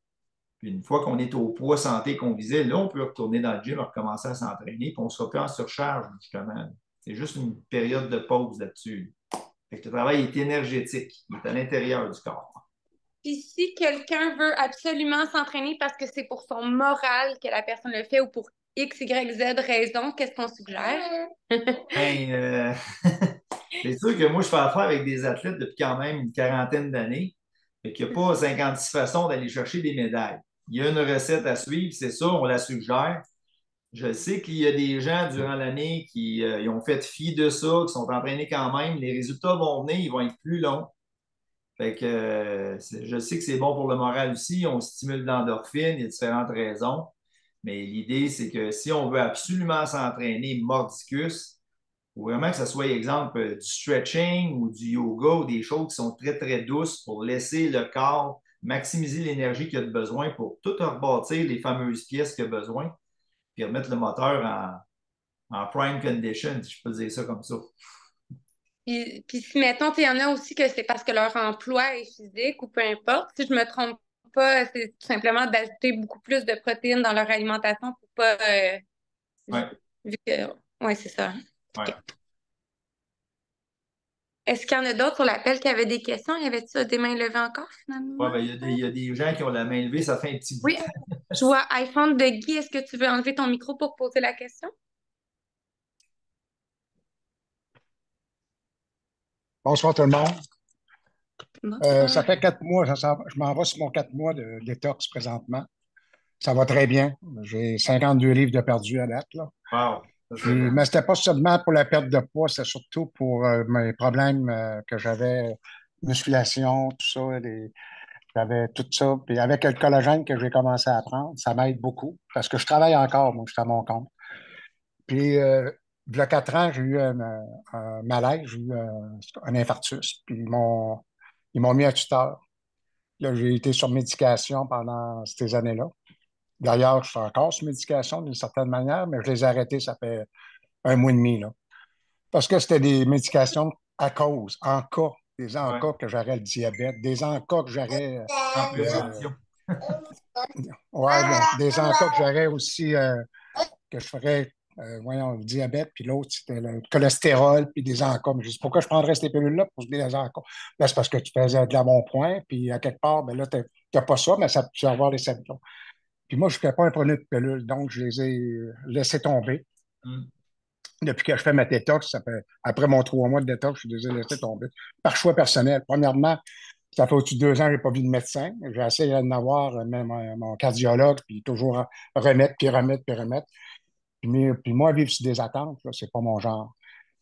Puis une fois qu'on est au poids santé qu'on visait, là, on peut retourner dans le gym, recommencer à s'entraîner, puis on ne sera plus en surcharge, justement. C'est juste une période de pause là-dessus. Fait que le travail est énergétique, il est à l'intérieur du corps. Puis si quelqu'un veut absolument s'entraîner parce que c'est pour son moral que la personne le fait ou pour X, Y, Z raison, qu'est-ce qu'on suggère? Ben, c'est sûr que moi, je fais affaire avec des athlètes depuis quand même une quarantaine d'années. Fait qu'il n'y a pas 56 façons d'aller chercher des médailles. Il y a une recette à suivre, c'est ça, on la suggère. Je sais qu'il y a des gens durant l'année qui ils ont fait fi de ça, qui sont entraînés quand même. Les résultats vont venir, ils vont être plus longs. Fait que je sais que c'est bon pour le moral aussi. On stimule l'endorphine, il y a différentes raisons. Mais l'idée, c'est que si on veut absolument s'entraîner mordicus, il faut vraiment que ce soit, exemple, du stretching ou du yoga ou des choses qui sont très, très douces pour laisser le corps maximiser l'énergie qu'il a de besoin pour tout rebâtir les fameuses pièces qu'il a besoin, puis remettre le moteur en prime condition, si je peux dire ça comme ça. Puis si, mettons, il y en a aussi que c'est parce que leur emploi est physique ou peu importe. Si je me trompe pas, c'est tout simplement d'ajouter beaucoup plus de protéines dans leur alimentation pour pas. Ouais, Vu que. Ouais, c'est ça. ouais. OK. Est-ce qu'il y en a d'autres sur l'appel qui avaient des questions? Y avait-tu des mains levées encore, Ouais, finalement? ben, il y a des gens qui ont la main levée, ça fait un petit bout de Oui. temps. Je vois iPhone de Guy. Est-ce que tu veux enlever ton micro pour poser la question? Bonsoir tout le monde. Bonsoir. Ça fait 4 mois, je m'en vais sur mon 4 mois de détox présentement. Ça va très bien. J'ai 52 livres de perdu à date, là. Wow, ça c'est bon. Mais c'était pas seulement pour la perte de poids, c'était surtout pour mes problèmes que j'avais, musculation, tout ça. J'avais tout ça. Puis avec le collagène que j'ai commencé à prendre, ça m'aide beaucoup parce que je travaille encore, moi, je suis à mon compte. Puis, il y a 4 ans, j'ai eu un malaise, j'ai eu un infarctus. Puis, ils m'ont mis à tuteur. Là, j'ai été sur médication pendant ces années-là. D'ailleurs, je suis encore sur médication d'une certaine manière, mais je les ai arrêtés, ça fait 1 mois et demi, là. Parce que c'était des médications à cause, en cas, des en Ouais, cas que j'aurais le diabète, des en cas que j'aurais en le, prévention. ouais, des en cas que j'aurais aussi que je ferais, voyons, le diabète, puis l'autre, c'était le cholestérol, puis des encas. Mais je dis, pourquoi je prendrais ces pilules-là pour des encas? Ben, c'est parce que tu faisais de l'avant-point, puis à quelque part, ben là, tu n'as pas ça, mais ça peut avoir les symptômes. Puis moi, je ne fais pas un preneur de pilules, donc je les ai laissés tomber. Mm. Depuis que je fais ma détox, après mon 3 mois de détox, je les ai laissés tomber. Par choix personnel. Premièrement, ça fait au-dessus de 2 ans que je n'ai pas vu de médecin. J'ai essayé d'en avoir, même mon cardiologue, puis toujours remettre, puis remettre, puis remettre. Puis moi, vivre sur des attentes, là, c'est pas mon genre.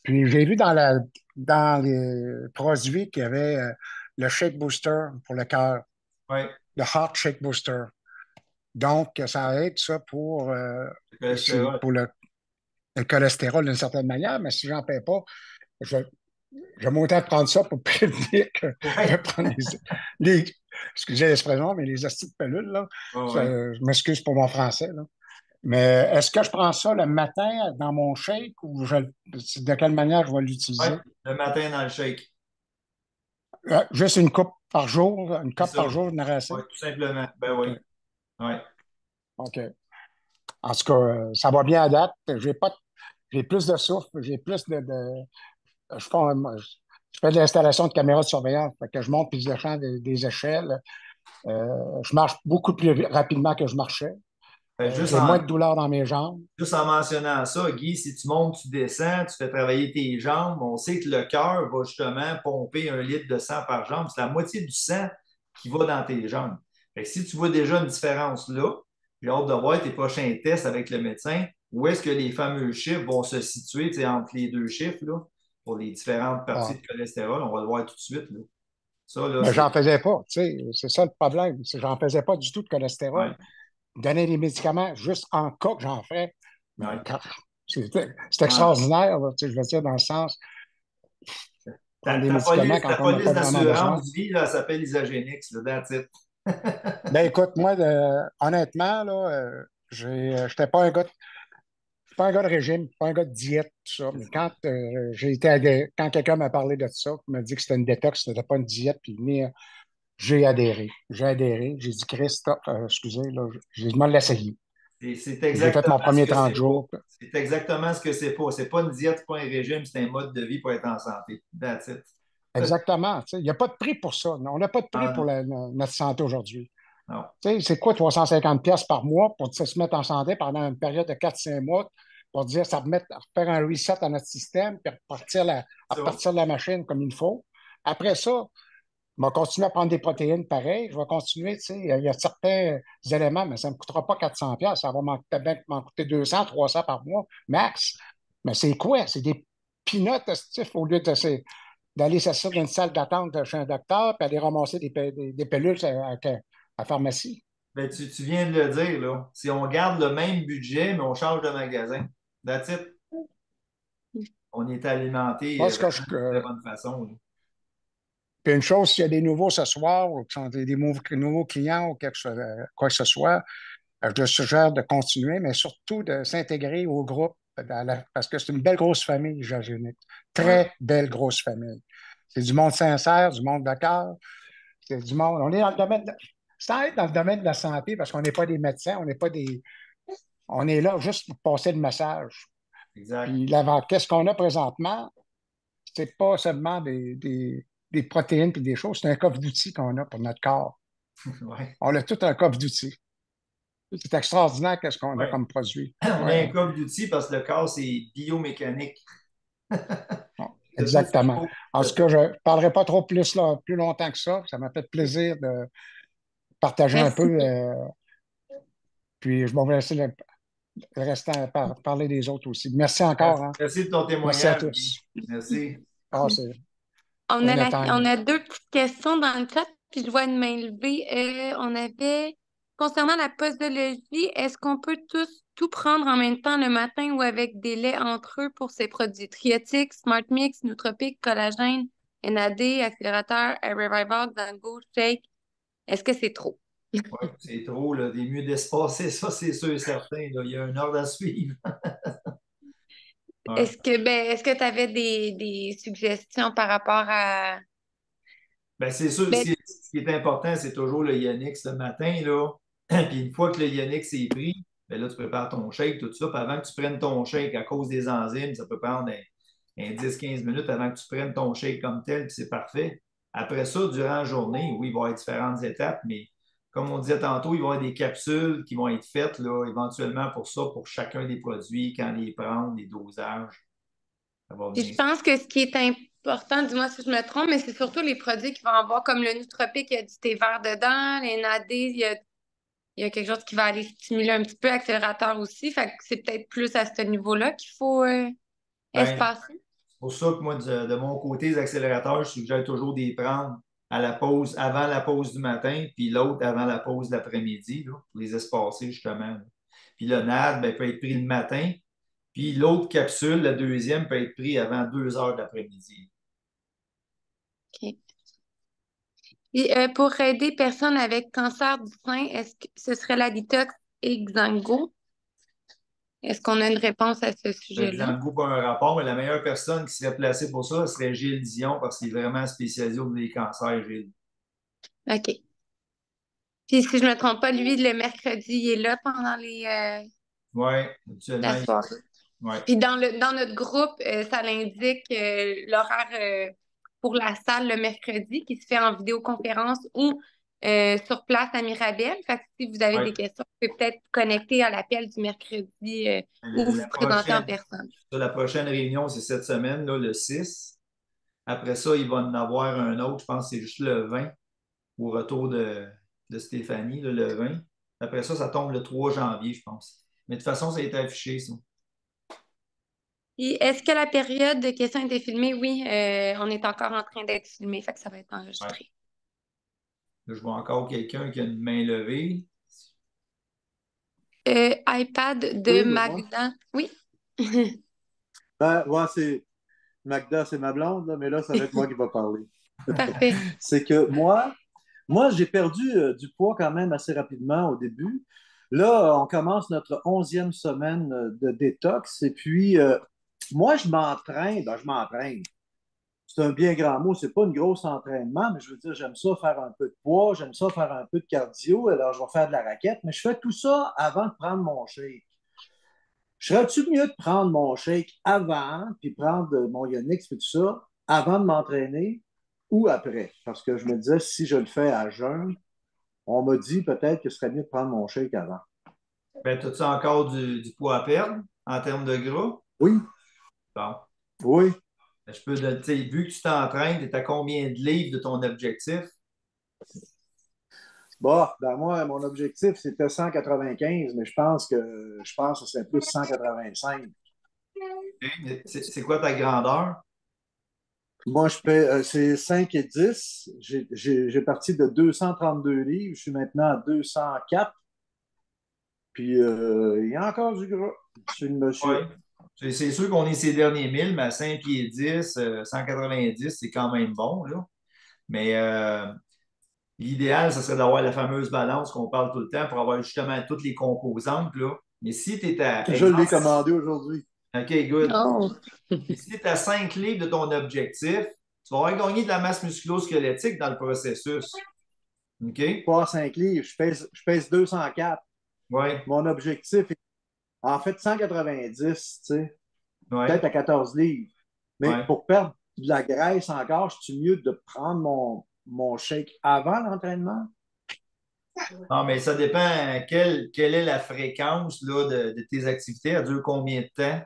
Puis j'ai vu dans les produits qu'il y avait le Shake Booster pour le cœur. Ouais, le Heart Shake Booster. Donc, ça aide ça Le cholestérol. pour le cholestérol d'une certaine manière, mais si j'en paie pas, je, j'aime autant prendre ça pour prévenir que de Ouais. prendre excusez l'expression, mais les hosties de pellules, là. Ouais. Je m'excuse pour mon français, là. Mais est-ce que je prends ça le matin dans mon shake ou de quelle manière je vais l'utiliser? Ouais, le matin dans le shake. Juste une coupe par jour, une C'est coupe ça. par jour, je n'aurais assez? Ouais, tout simplement. Ben oui. OK. Ouais. OK. En tout cas, ça va bien à date. J'ai plus de souffle, j'ai plus je fais, moi, je fais de l'installation de caméras de surveillance. Fait que je monte puis je descends des échelles. Je marche beaucoup plus rapidement que je marchais. Ben, J'ai moins de douleur dans mes jambes. juste en mentionnant ça, Guy, si tu montes, tu descends, tu fais travailler tes jambes, on sait que le cœur va justement pomper 1 litre de sang par jambe. C'est la moitié du sang qui va dans tes jambes. Fait que si tu vois déjà une différence là, j'ai hâte de voir tes prochains tests avec le médecin, où est-ce que les fameux chiffres vont se situer entre les deux chiffres là, pour les différentes parties Ah. de cholestérol. On va le voir tout de suite. Là. Ça, là, Mais j'en faisais pas, tu sais, c'est ça le problème. J'en faisais pas du tout de cholestérol. Ouais. Donner des médicaments juste en cas que j'en fais. Mais Ouais. c'est extraordinaire, là, tu sais, je veux dire, dans le sens, prendre des Ta médicaments police, ta quand on n'a police pas vraiment besoin. d'assurance vie, là, elle s'appelle Isagénix, là, that's it. Ben écoute, moi, honnêtement, là, je n'étais pas un gars pas un gars de régime, pas un gars de diète, tout ça. Mais quand quand quelqu'un m'a parlé de ça, qui m'a dit que c'était une détox, c'était pas une diète, puis j'ai adhéré. J'ai adhéré. J'ai dit, Christophe, excusez, là, j'ai dit, moi, l'essayer. C'est J'ai fait mon exactement ce premier que 30 c'est jours. pas. C'est exactement ce que c'est pas. C'est pas une diète, c'est pas un régime, c'est un mode de vie pour être en santé. That's it. Exactement. Tu sais, il n'y a pas de prix pour ça. On n'a pas de prix Ah, pour non. notre santé aujourd'hui. Non. Tu sais, c'est quoi 350$ par mois pour se mettre en santé pendant une période de 4-5 mois pour dire ça remettre, faire un reset à notre système puis repartir la machine comme il faut. Après ça, je vais continuer à prendre des protéines pareilles. Je vais continuer, tu sais, il y a certains éléments, mais ça ne me coûtera pas 400$. Ça va peut-être m'en coûter 200-300 par mois, max. Mais c'est quoi? C'est des peanuts, au lieu d'aller s'asseoir dans une salle d'attente chez un docteur puis aller ramasser des pilules à la pharmacie. Ben, tu viens de le dire, là. Si on garde le même budget, mais on change de magasin. That's it. On est alimenté Moi, ce que de très bonne façon. Là. Puis une chose, s'il y a des nouveaux ce soir, ou qui sont des nouveaux clients ou quoi que ce soit, je te suggère de continuer, mais surtout de s'intégrer au groupe parce que c'est une belle grosse famille, Géogénique. Ouais. Très belle grosse famille. C'est du monde sincère, du monde de cœur. C'est du monde. On est dans le domaine sans être dans le domaine de la santé, parce qu'on n'est pas des médecins, on n'est pas des. On est là juste pour passer le message. Exact. Puis qu'est-ce qu'on a présentement? C'est pas seulement des protéines et des choses, c'est un coffre d'outils qu'on a pour notre corps. Ouais. On a tout un coffre d'outils. C'est extraordinaire qu'est-ce qu'on a comme produit. On a un coffre d'outils parce que le corps, c'est biomécanique. Exactement. En tout cas, je ne parlerai pas trop plus longtemps que ça. Ça m'a fait plaisir de partager un peu. Puis je m'en vais laisser le restant parler des autres aussi. Merci encore. Hein. Merci de ton témoignage. Merci à tous. Merci. On a deux petites questions dans le chat, puis je vois une main levée. On avait, concernant la posologie, est-ce qu'on peut tout prendre en même temps le matin ou avec des laits entre eux pour ces produits? Triotiques, Smart Mix, Nootropic, Collagène, NAD, Accélérateur, Revival, Dango, Shake. Est-ce que c'est trop? Oui, c'est trop, là. Des mieux d'espacer, ça, c'est sûr et certain. Là. Il y a un ordre à suivre. Ouais. Est-ce que tu avais des suggestions par rapport à. Ben, c'est sûr, ce qui est important, c'est toujours le Yanix le matin, là. Puis une fois que le Yanix est pris, ben là, tu prépares ton shake, tout ça. Puis avant que tu prennes ton shake à cause des enzymes, ça peut prendre un 10-15 minutes avant que tu prennes ton shake comme tel, puis c'est parfait. Après ça, durant la journée, oui, il va y avoir différentes étapes, mais comme on disait tantôt, il va y avoir des capsules qui vont être faites là, éventuellement pour ça, pour chacun des produits, quand les prendre, les dosages. Je pense que ce qui est important, dis-moi si je me trompe, mais c'est surtout les produits qui vont avoir, comme le Nootropic, il y a du thé vert dedans, les NAD, il y a quelque chose qui va aller stimuler un petit peu, accélérateur aussi. Fait que c'est peut-être plus à ce niveau-là qu'il faut espacer. C'est pour ça que moi, de mon côté, les accélérateurs, je suggère toujours de les prendre à la pause, avant la pause du matin, puis l'autre avant la pause de l'après-midi, là, pour les espacer justement, là. Puis le NAD ben, peut être pris le matin, puis l'autre capsule, la deuxième, peut être pris avant 2 heures de l'après-midi. OK. Et pour aider personnes avec cancer du sein, est-ce que ce serait la détox Exango? Est-ce qu'on a une réponse à ce sujet-là? Exango pas un rapport, mais la meilleure personne qui serait placée pour ça serait Gilles Dion, parce qu'il est vraiment spécialisé au niveau des cancers, Gilles. OK. Puis si je me trompe pas, lui, le mercredi, il est là pendant Oui, la habituellement. soirée. Ouais. Puis dans notre groupe, ça l'indique l'horaire pour la salle le mercredi qui se fait en vidéoconférence ou sur place à Mirabel. Fait que si vous avez Ouais. des questions, vous pouvez peut-être connecter à l'appel du mercredi ou vous présenter en personne. La prochaine réunion, c'est cette semaine, là, le 6. Après ça, il va en avoir un autre, je pense que c'est juste le 20, au retour de Stéphanie, là, le 20. Après ça, ça tombe le 3 janvier, je pense. Mais de toute façon, ça a été affiché, ça. Et est-ce que la période de questions a été filmée? Oui, on est encore en train d'être filmé, fait que ça va être enregistré. Là, je vois encore quelqu'un qui a une main levée. iPad de Magda. Oui. Ben, ouais, c'est Magda, c'est ma blonde, là, mais là, ça va être moi qui va parler. Parfait. C'est que moi j'ai perdu du poids quand même assez rapidement au début. Là, on commence notre 11e semaine de détox. Et puis, moi, je m'entraîne. Ben, je m'entraîne. C'est un bien grand mot. C'est pas une grosse entraînement, mais je veux dire, j'aime ça faire un peu de poids, j'aime ça faire un peu de cardio. Alors, je vais faire de la raquette, mais je fais tout ça avant de prendre mon shake. Serais-tu mieux de prendre mon shake avant, puis prendre mon Yonex, puis tout ça, avant de m'entraîner ou après? Parce que je me disais, si je le fais à jeun, on m'a dit peut-être que ce serait mieux de prendre mon shake avant. Ben, as-tu encore du poids à perdre en termes de gras? Oui. Bon. Oui. Ben, je peux te vu que tu t'entraînes, tu es à combien de livres de ton objectif? Bon, ben moi, mon objectif, c'était 195, mais je pense que ce serait plus 185. C'est quoi ta grandeur? Moi, c'est 5 et 10. J'ai parti de 232 livres. Je suis maintenant à 204. Puis, il y a encore du gras. Je suis le monsieur. Ouais. C'est sûr qu'on est ces derniers 1000, mais à 5 pieds 10, 190, c'est quand même bon, là. Mais l'idéal, ce serait d'avoir la fameuse balance qu'on parle tout le temps pour avoir justement toutes les composantes, là. Mais si tu es à... Je l'ai commandé aujourd'hui. OK, good. Oh. Si tu es à 5 livres de ton objectif, tu vas avoir gagné de la masse musculo-squelettique dans le processus. OK? Pas à 5 livres, je pèse 204. Ouais. Mon objectif est en fait 190, tu sais. Ouais. Peut-être à 14 livres. Mais Ouais. pour perdre de la graisse encore, je suis mieux de prendre mon shake avant l'entraînement? Non, mais ça dépend quelle est la fréquence là, de tes activités. Elle dure combien de temps?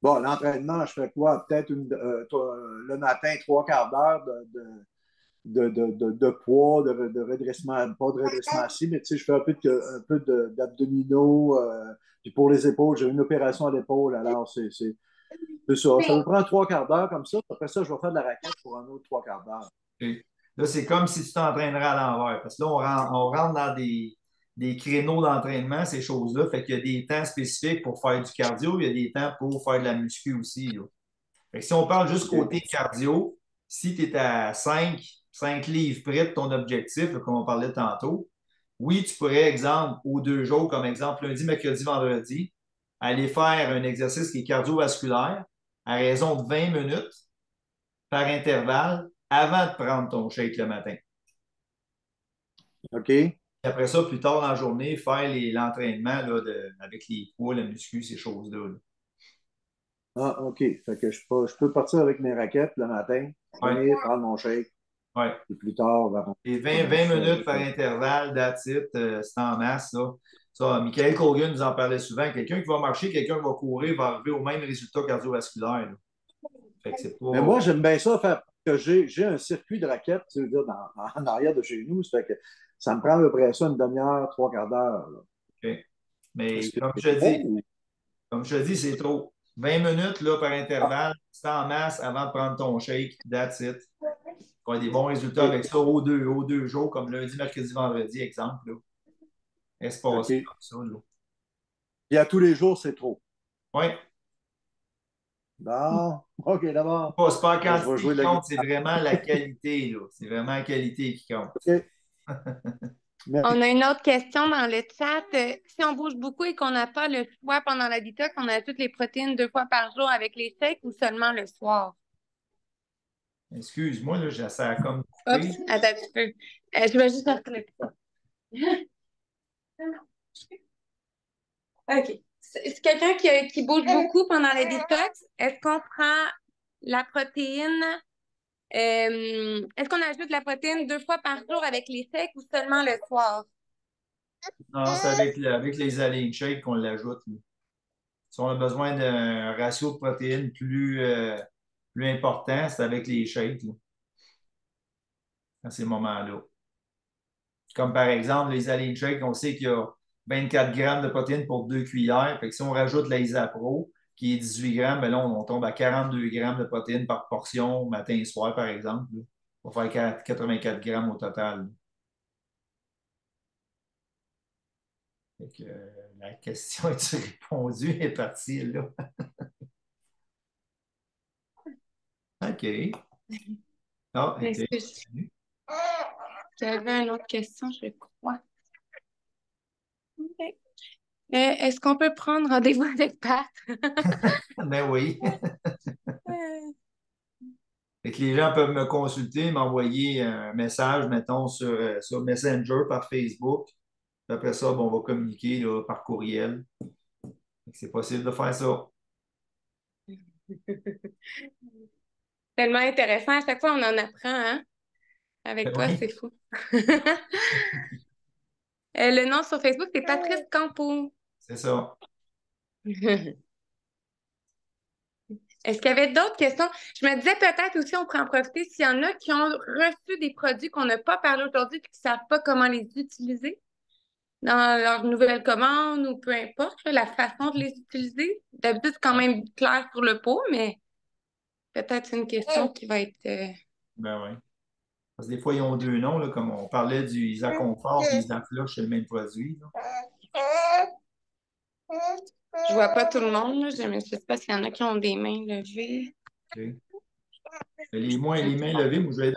Bon, l'entraînement, je fais quoi? Peut-être le matin, 3/4 d'heure de poids, de redressement, pas de redressement assis, mais tu sais, je fais un peu d'abdominaux. Puis pour les épaules, j'ai une opération à l'épaule, alors c'est ça. Ça me prend 3/4 d'heure comme ça. Après ça, je vais faire de la raquette pour un autre 3/4 d'heure. Okay. Là, c'est comme si tu t'entraînerais à l'envers. Parce que là, on rentre dans des créneaux d'entraînement, ces choses-là. Fait qu'il y a des temps spécifiques pour faire du cardio, il y a des temps pour faire de la muscu aussi, là. Fait que si on parle juste côté cardio, si tu es à 5 livres près de ton objectif, là, comme on parlait tantôt, oui, tu pourrais, exemple, aux 2 jours, comme exemple lundi, mercredi, vendredi, aller faire un exercice qui est cardiovasculaire à raison de 20 minutes par intervalle avant de prendre ton shake le matin. OK. Et après ça, plus tard dans la journée, faire l'entraînement là, avec les poids, la muscu, ces choses-là. Là. Ah, OK. Fait que je peux partir avec mes raquettes le matin, venir prendre mon shake. Ouais. Et plus tard, et 20 minutes par intervalle, that's it, c'est en masse. Là. Ça, Michael Colgan nous en parlait souvent. Quelqu'un qui va marcher, quelqu'un qui va courir, va arriver au même résultat cardiovasculaire. Fait que c'est pas... Mais moi, j'aime bien ça faire que j'ai un circuit de raquettes, tu veux dire, en arrière de chez nous. Ça fait que ça me prend à peu près ça une demi-heure, 3/4 d'heure. OK. Mais comme je te dis, c'est trop. 20 minutes là, par intervalle, c'est en masse avant de prendre ton shake, that's it. Tu Tu vas avoir des bons résultats avec ça aux deux jours, comme lundi, mercredi, vendredi, exemple. Là. Espacé OK. comme ça. Là. Et à tous les jours, c'est trop. Oui. Bon, OK, d'abord, C'est pas la je vais quantité jouer qui la compte, c'est guitare. vraiment la qualité. Là. C'est vraiment la qualité qui compte. OK. Merci. On a une autre question dans le chat. Si on bouge beaucoup et qu'on n'a pas le choix pendant la détox, on ajoute les protéines 2 fois par jour avec les shakes ou seulement le soir? Excuse-moi, là, j'essaie à comme Oups, couper. attends un petit peu. Je vais juste retourner ça. OK. C'est quelqu'un qui bouge beaucoup pendant la détox. Est-ce qu'on prend la protéine? Est-ce qu'on ajoute la protéine 2 fois par jour avec les shakes ou seulement le soir? Non, c'est avec les Align Shake qu'on l'ajoute. Là. Si on a besoin d'un ratio de protéines plus important, c'est avec les shakes là, à ces moments-là. Comme par exemple, les Align Shake, on sait qu'il y a 24 grammes de protéines pour 2 cuillères. Fait que si on rajoute la Isapro, qui est 18 grammes, ben là, on tombe à 42 grammes de protéines par portion, matin et soir, par exemple. Là. On va faire 84 grammes au total. Fait que, la question est répondue? Elle est partie, là. OK. Ah, OK. Excuse. J'avais une autre question, je crois. OK. Est-ce qu'on peut prendre rendez-vous avec Pat? Ben oui. Fait que les gens peuvent me consulter, m'envoyer un message, mettons, sur Messenger par Facebook. Puis après ça, bon, on va communiquer là, par courriel. Fait que c'est possible de faire ça. Tellement intéressant. À chaque fois, on en apprend, hein? Avec Ben toi, oui, c'est fou. Le nom sur Facebook, c'est Patrice Campo. c'est ça. Est-ce qu'il y avait d'autres questions? Je me disais peut-être aussi, on pourrait en profiter s'il y en a qui ont reçu des produits qu'on n'a pas parlé aujourd'hui et qui ne savent pas comment les utiliser dans leur nouvelle commande ou peu importe, là, la façon de les utiliser. D'habitude, c'est quand même clair sur le pot, mais peut-être une question qui va être... Ben oui. Parce que des fois, ils ont deux noms, là, comme on parlait du Isa Confort et Isa Flush, c'est le même produit. Là. Je vois pas tout le monde, là. Je ne sais pas s'il y en a qui ont des mains levées. OK. Les mains levées, moi, je vais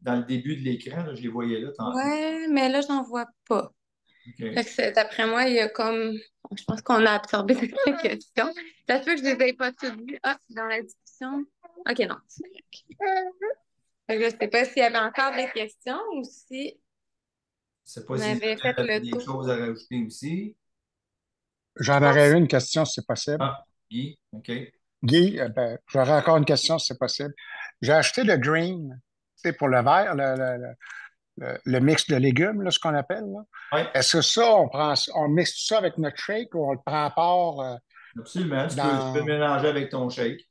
dans le début de l'écran, là, je les voyais là tantôt. Ouais, mais là, j'en vois pas. OK. Fait que d'après moi, il y a comme... Je pense qu'on a absorbé toutes les questions. Ça se peut que je les ai pas toutes vues. Ah, c'est dans la discussion. OK, non. C'est correct. Fait que je sais pas s'il y avait encore des questions ou si Je sais pas on si avait fait vous avez le des tour. choses à rajouter aussi. J'en aurais une question si c'est possible. Ah, Guy, OK. Guy, j'aurais encore une question si c'est possible. J'ai acheté le green, tu sais, pour le vert, le mix de légumes, là, ce qu'on appelle. Là. Oui, Est-ce que ça, on mixe ça avec notre shake ou on le prend à part absolument. Tu peux le dans... mélanger avec ton shake.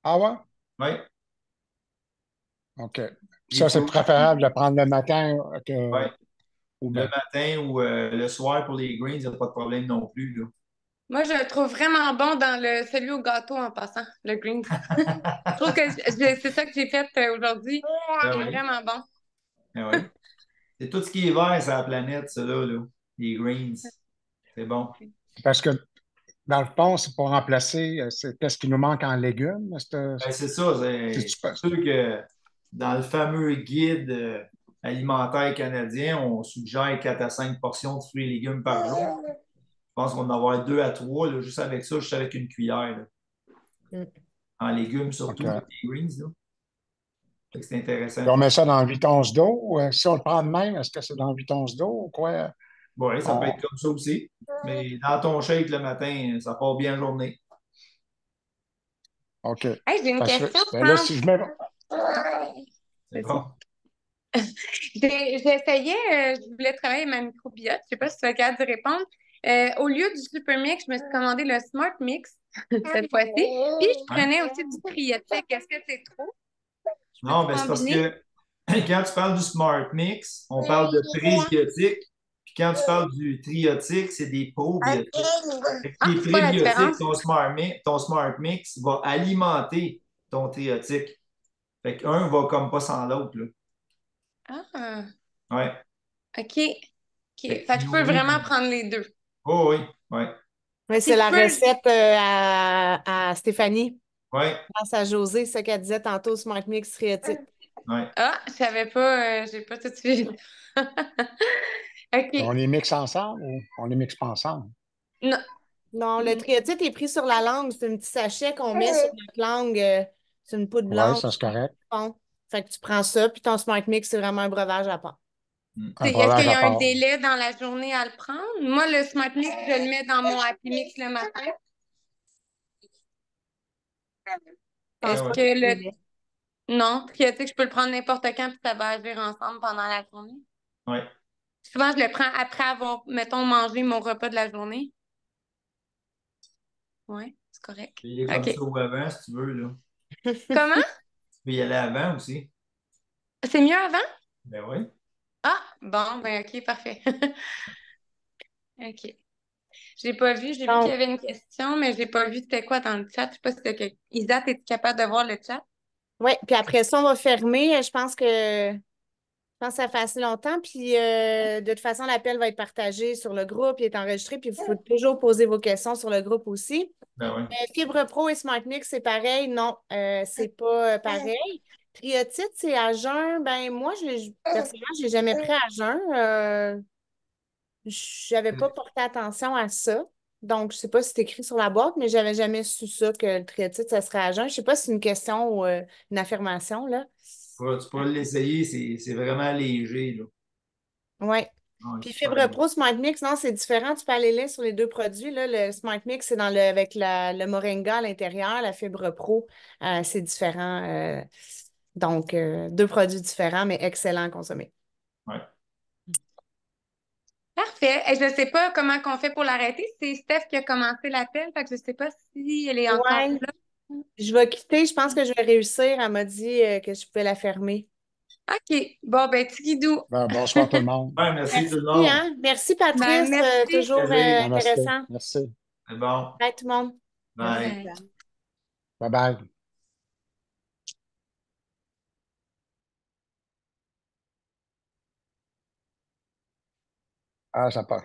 Ah ouais? Oui. OK. Les Ça, c'est fruits. préférable de prendre le matin Oui. ou Le matin ou le soir pour les greens, il n'y a pas de problème non plus. Là. Moi, je le trouve vraiment bon dans celui au gâteau en passant, le green. Je trouve que c'est ça que j'ai fait aujourd'hui. Ben Il est oui. vraiment bon. Ben oui. C'est tout ce qui est vert sur la planète, ça là. Les greens. C'est bon. Parce que, dans le fond, c'est pour remplacer qu'est-ce qui nous manque en légumes. Ben, c'est ça. C'est sûr que dans le fameux guide alimentaire canadien, on suggère 4 à 5 portions de fruits et légumes par jour. Je pense qu'on va en avoir 2 à 3, là, juste avec ça, juste avec une cuillère. Là. Mm. En légumes surtout, OK. les greens. Là. Fait que c'est intéressant. On met ça dans 8 onces d'eau. Si on le prend de même, est-ce que c'est dans 8 onces d'eau ou quoi? Oui, ça peut être comme ça aussi. Mais dans ton shake le matin, ça part bien la journée. OK. Hey, j'ai une Parce que, question, là, si je mets... C'est bon. J'essayais, je voulais travailler ma microbiote. Je sais pas si tu es capable de répondre. Au lieu du Super Mix, je me suis commandé le Smart Mix cette fois-ci. Puis je prenais aussi du Triotique. Est-ce que c'est trop? Non, mais c'est parce que quand tu parles du Smart Mix, on parle de prébiotiques. Puis quand tu parles du triotique, c'est des probiotiques. Fait que les c'est quoi la prébiotiques, différence? ton Smart Mix va alimenter ton triotique. Fait qu'un va comme pas sans l'autre, là. Ah, Ouais. OK. OK. Fait Fait que que je peux Yumi, vraiment prendre les deux. oh oui, oui, Mais Puis c'est je la peux... recette à Stéphanie, oui, grâce à José, ce qu'elle disait tantôt, Smart Mix Triotite. oui. Ah, je savais pas, j'ai pas tout de suite. OK. On les mixe ensemble ou on les mixe pas ensemble? Non. Non, le triotite est pris sur la langue. C'est un petit sachet qu'on met sur notre langue. C'est une poudre Oui, blanche. ça, c'est correct. Bon. Fait que tu prends ça, puis ton Smart Mix, c'est vraiment un breuvage à part. Un Est-ce qu'il breuvage y à a un part. délai dans la journée à le prendre? Moi, le Smart Mix, je le mets dans mon Happy Mix le matin. Je pense Est-ce Ah pas ouais. qu'il y ait que de le... délai. Non, tu sais que je peux le prendre n'importe quand puis ça va agir ensemble pendant la journée. Ouais. Souvent, je le prends après avoir, mettons, mangé mon repas de la journée. Oui, c'est correct. Il est comme OK. ça ou avant, si tu veux, là. Comment? Tu peux y aller avant aussi. C'est mieux avant? Ben oui. Ah, bon, ben OK, parfait. OK. J'ai pas vu, j'ai vu qu'il y Donc, avait une question, mais j'ai pas vu c'était quoi dans le chat. Je sais pas si c'était Isa, es-tu capable de voir le chat? oui, puis après ça, on va fermer. Je pense que ça fait assez longtemps. Puis de toute façon, l'appel va être partagé sur le groupe, il est enregistré, puis vous pouvez toujours poser vos questions sur le groupe aussi. Ben oui. Fibre Pro et Smart Mix, c'est pareil? Non, c'est pas pareil. Triotite, c'est à jeun. Ben moi, personnellement, je l'ai jamais pris à jeun. Je n'avais pas porté attention à ça. Donc, je sais pas si c'est écrit sur la boîte, mais j'avais jamais su ça, que le triotite, ça serait à jeun. Je sais pas si c'est une question ou une affirmation, là. Tu pourras l'essayer, c'est vraiment léger, là. Oui. Ouais, Puis super Fibre léger. Pro, Smart Mix, non, c'est différent. Tu peux aller lire sur les deux produits. Là. Le Smart Mix, c'est avec le moringa à l'intérieur. La Fibre Pro, c'est différent. Donc, deux produits différents, mais excellents à consommer. Ouais. Parfait. Et je sais pas comment qu'on fait pour l'arrêter. C'est Steph qui a commencé l'appel, fait que je sais pas si elle est encore Ouais. là. Je vais quitter. Je pense que je vais réussir. Elle m'a dit que je pouvais la fermer. OK. Bon, ben, petit guidou. Bonsoir tout le monde. Ouais, merci tout Merci, le monde. hein? Merci, Ben, Patrice. merci. Toujours Plaisir. Namaste. intéressant. Merci. C'est bon. Bye, tout le monde. Bye. Bye. Bye-bye. Ah, ça part.